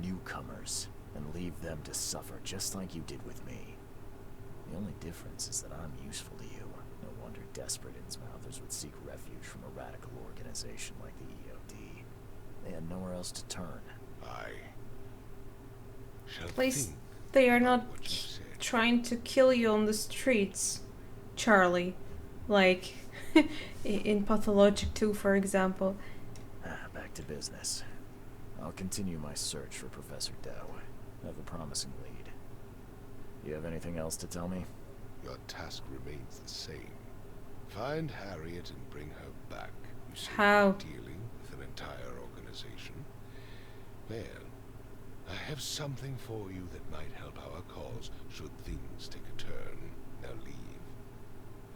newcomers and leave them to suffer just like you did with me. The only difference is that I'm useful to you. No wonder desperate Innsmouthers would seek refuge from a radical organization like the EOD. They had nowhere else to turn. I shall At least think they are about not what you said. trying to kill you on the streets, Charlie. Like in Pathologic 2, for example. Back to business. I'll continue my search for Professor Doe. I have a promising lead. You have anything else to tell me? Your task remains the same. Find Harriet and bring her back. You say How? you're dealing with an entire organization. Well, I have something for you that might help our cause should things take a turn. Now leave.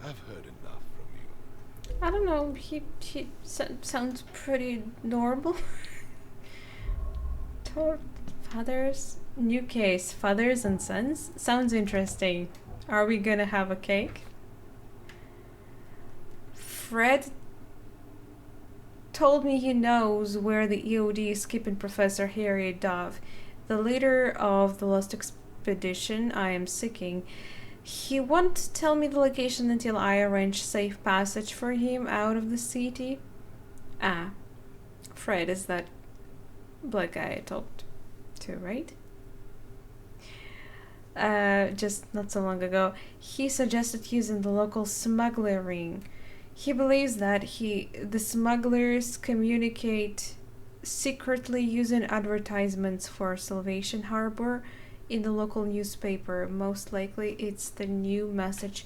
I've heard enough from you. I don't know, he sounds pretty normal. Fathers, new case, fathers and sons? Sounds interesting. Are we gonna have a cake? Fred told me he knows where the EOD is keeping Professor Harriet Dove, the leader of the lost expedition I am seeking. He won't tell me the location until I arrange safe passage for him out of the city. Ah, Fred is that black guy I talked to, right? Just not so long ago. He suggested using the local smuggler ring. He believes that the smugglers communicate secretly using advertisements for Salvation Harbor in the local newspaper. Most likely it's the new message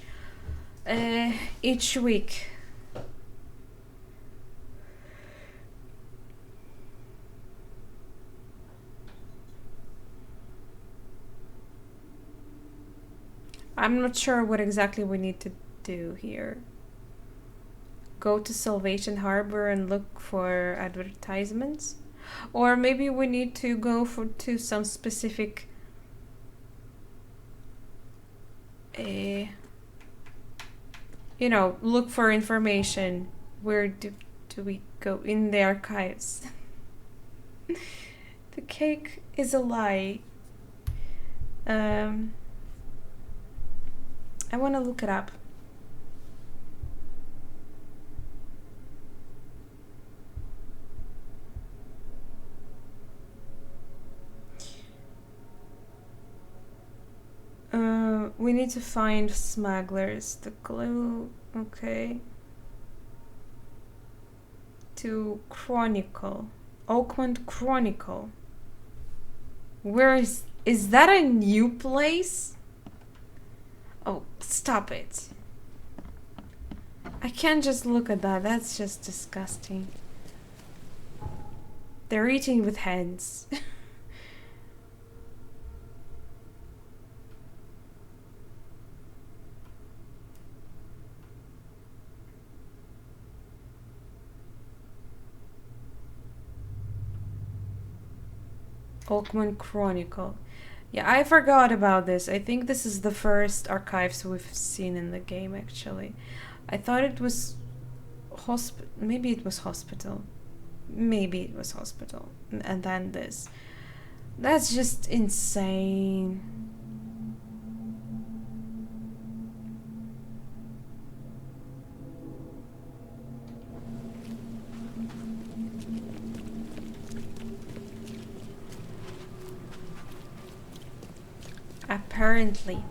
each week. I'm not sure what exactly we need to do here. Go to Salvation Harbor and look for advertisements? Or maybe we need to go to some specific look for information. Where do we go? In the archives. The cake is a lie. I want to look it up. We need to find smugglers. The clue, okay. To Chronicle. Oakland Chronicle. Where is that a new place? Oh, stop it. I can't just look at that. That's just disgusting. They're eating with hands. Oakman Chronicle. Yeah, I forgot about this. I think this is the first archives we've seen in the game, actually. I thought it was maybe it was hospital. Maybe it was hospital. And then this. That's just insane. Apparently.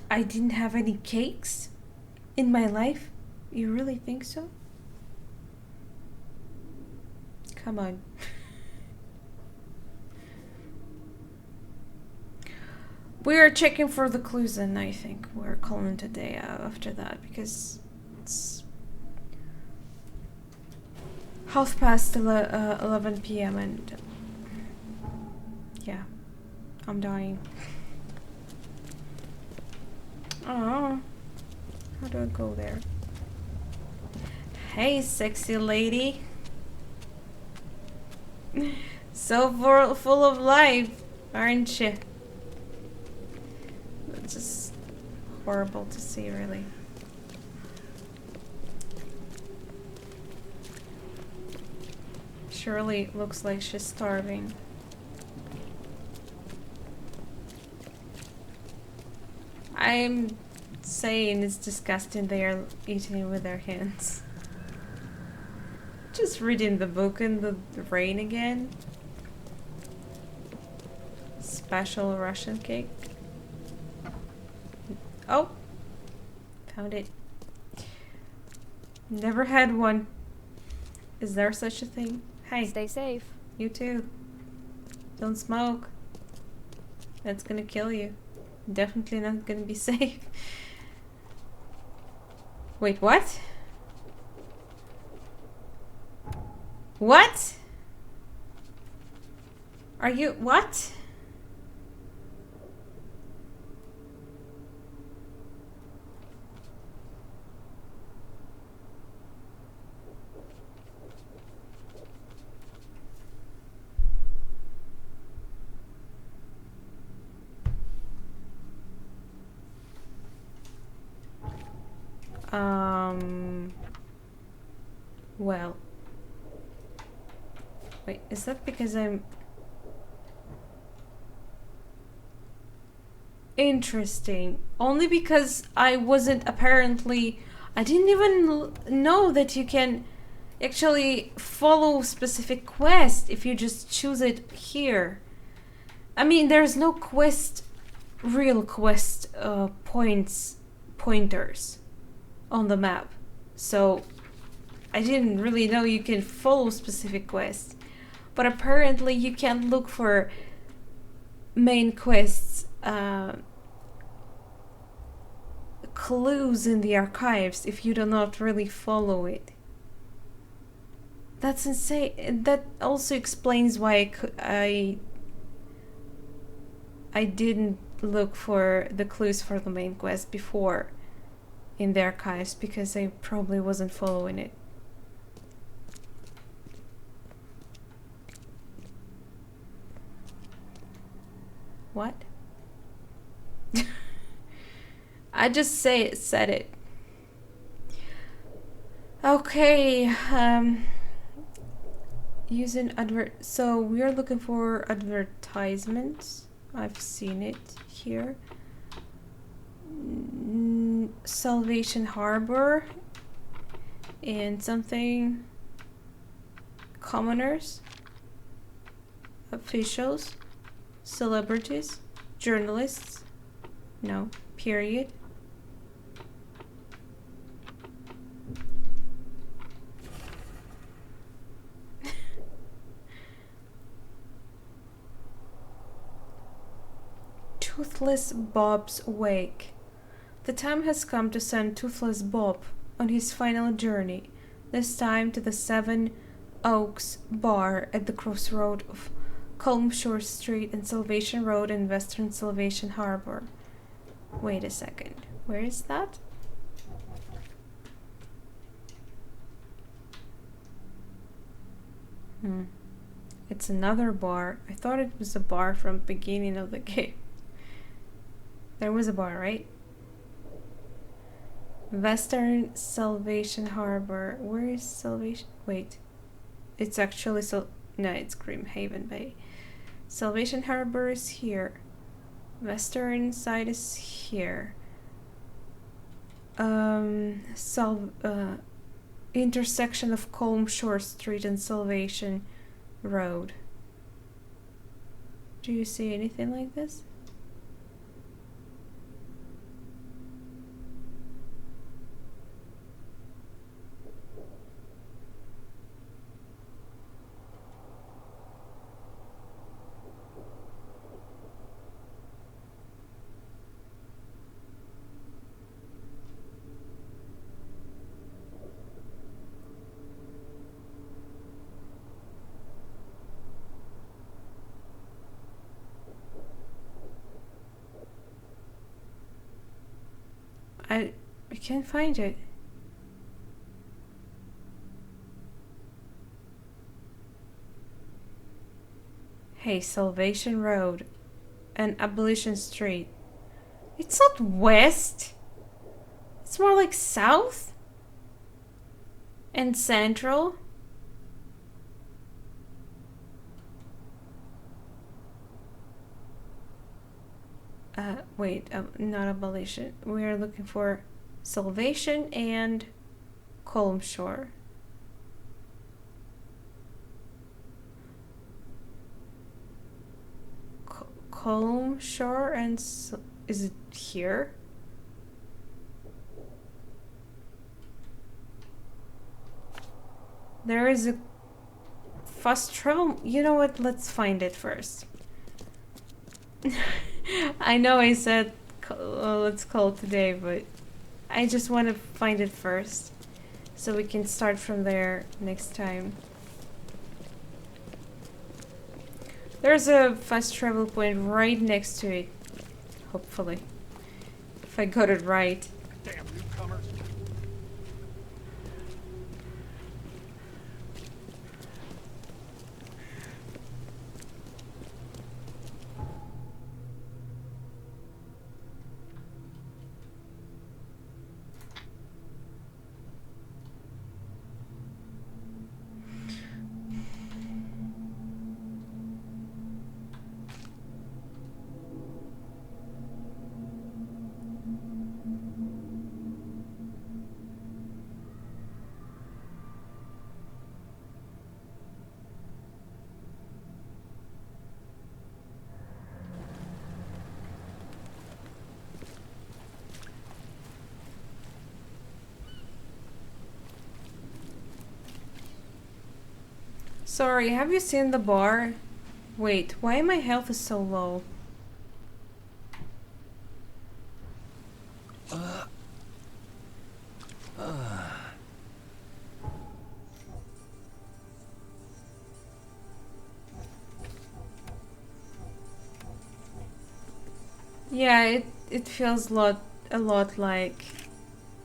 I didn't have any cakes in my life? You really think so? Come on. We're checking for the clues and I think we're calling it a day after that because it's 11 p.m. and yeah, I'm dying. Oh, how do I go there? Hey, sexy lady. So full of life, aren't you? It's just horrible to see, really. Surely looks like she's starving. I'm saying it's disgusting they are eating with their hands. Just reading the book in the rain again. Special Russian cake. Oh! Found it. Never had one. Is there such a thing? Hey. Stay safe. You too. Don't smoke. That's gonna kill you. Definitely not gonna be safe. Wait, what? What? Are you... what? Well. Wait, is that because I'm... Interesting. Only because I wasn't apparently... I didn't even know that you can actually follow specific quest if you just choose it here. I mean, there's no real quest pointers on the map. So I didn't really know you can follow specific quests. But apparently you can look for main quests clues in the archives if you do not really follow it. That's insane. That also explains why I didn't look for the clues for the main quest before in the archives, because I probably wasn't following it. What? I just said it. Okay, using so we're looking for advertisements. I've seen it here. Salvation Harbor and something. Commoners, officials, celebrities, journalists. No, period. Toothless Bob's Wake. The time has come to send Toothless Bob on his final journey, this time to the Seven Oaks Bar at the crossroad of Culmshore Street and Salvation Road in Western Salvation Harbor. Wait a second, where is that? It's another bar. I thought it was a bar from the beginning of the game. There was a bar, right? Western Salvation Harbor. Where is Salvation? Wait. It's actually no, it's Grimhaven Bay. Salvation Harbor is here. Western side is here. Intersection of Colm Shore Street and Salvation Road. Do you see anything like this? I can't find it. Hey, Salvation Road and Abolition Street. It's not west. It's more like south and central. Wait, not Abolition. We are looking for Salvation and Colm Shore. Colm Shore and is it here? There is a fast travel. You know what? Let's find it first. I know I said let's call it today, but I just want to find it first so we can start from there next time. There's a fast travel point right next to it, hopefully, if I got it right. Damn newcomers. Sorry, have you seen the bar? Wait, why my health is so low? Yeah, it feels a lot like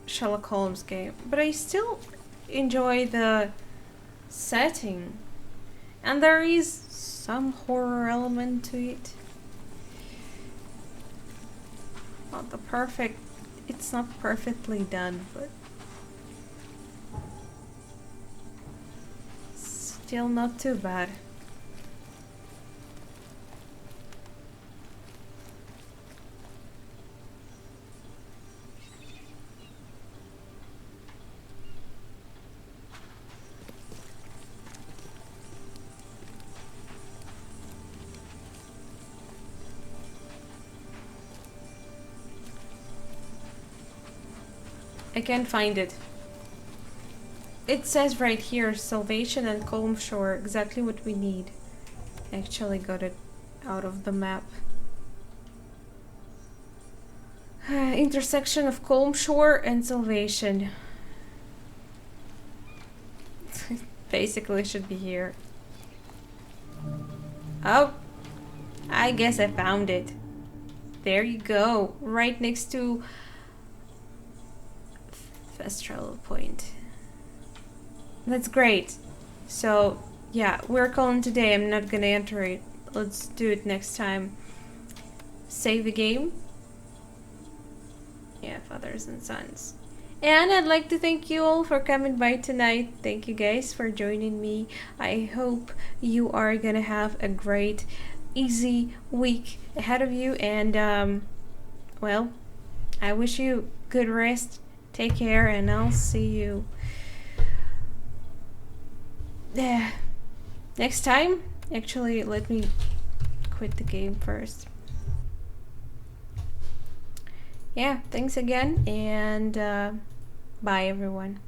Sherlock Holmes game, but I still enjoy the setting, and there is some horror element to it. It's not perfectly done, but still not too bad. I can't find it. It says right here, Salvation and Colm Shore, exactly what we need. Actually got it out of the map. Intersection of Colm Shore and Salvation. Basically should be here. Oh, I guess I found it. There you go, right next to fast travel point. That's great. So yeah, we're calling today. I'm not gonna enter it. Let's do it next time. Save the game. Yeah, fathers and sons. And I'd like to thank you all for coming by tonight. Thank you guys for joining me. I hope you are gonna have a great, easy week ahead of you. And well, I wish you good rest. Take care, and I'll see you next time. Actually, let me quit the game first. Yeah, thanks again, and bye everyone.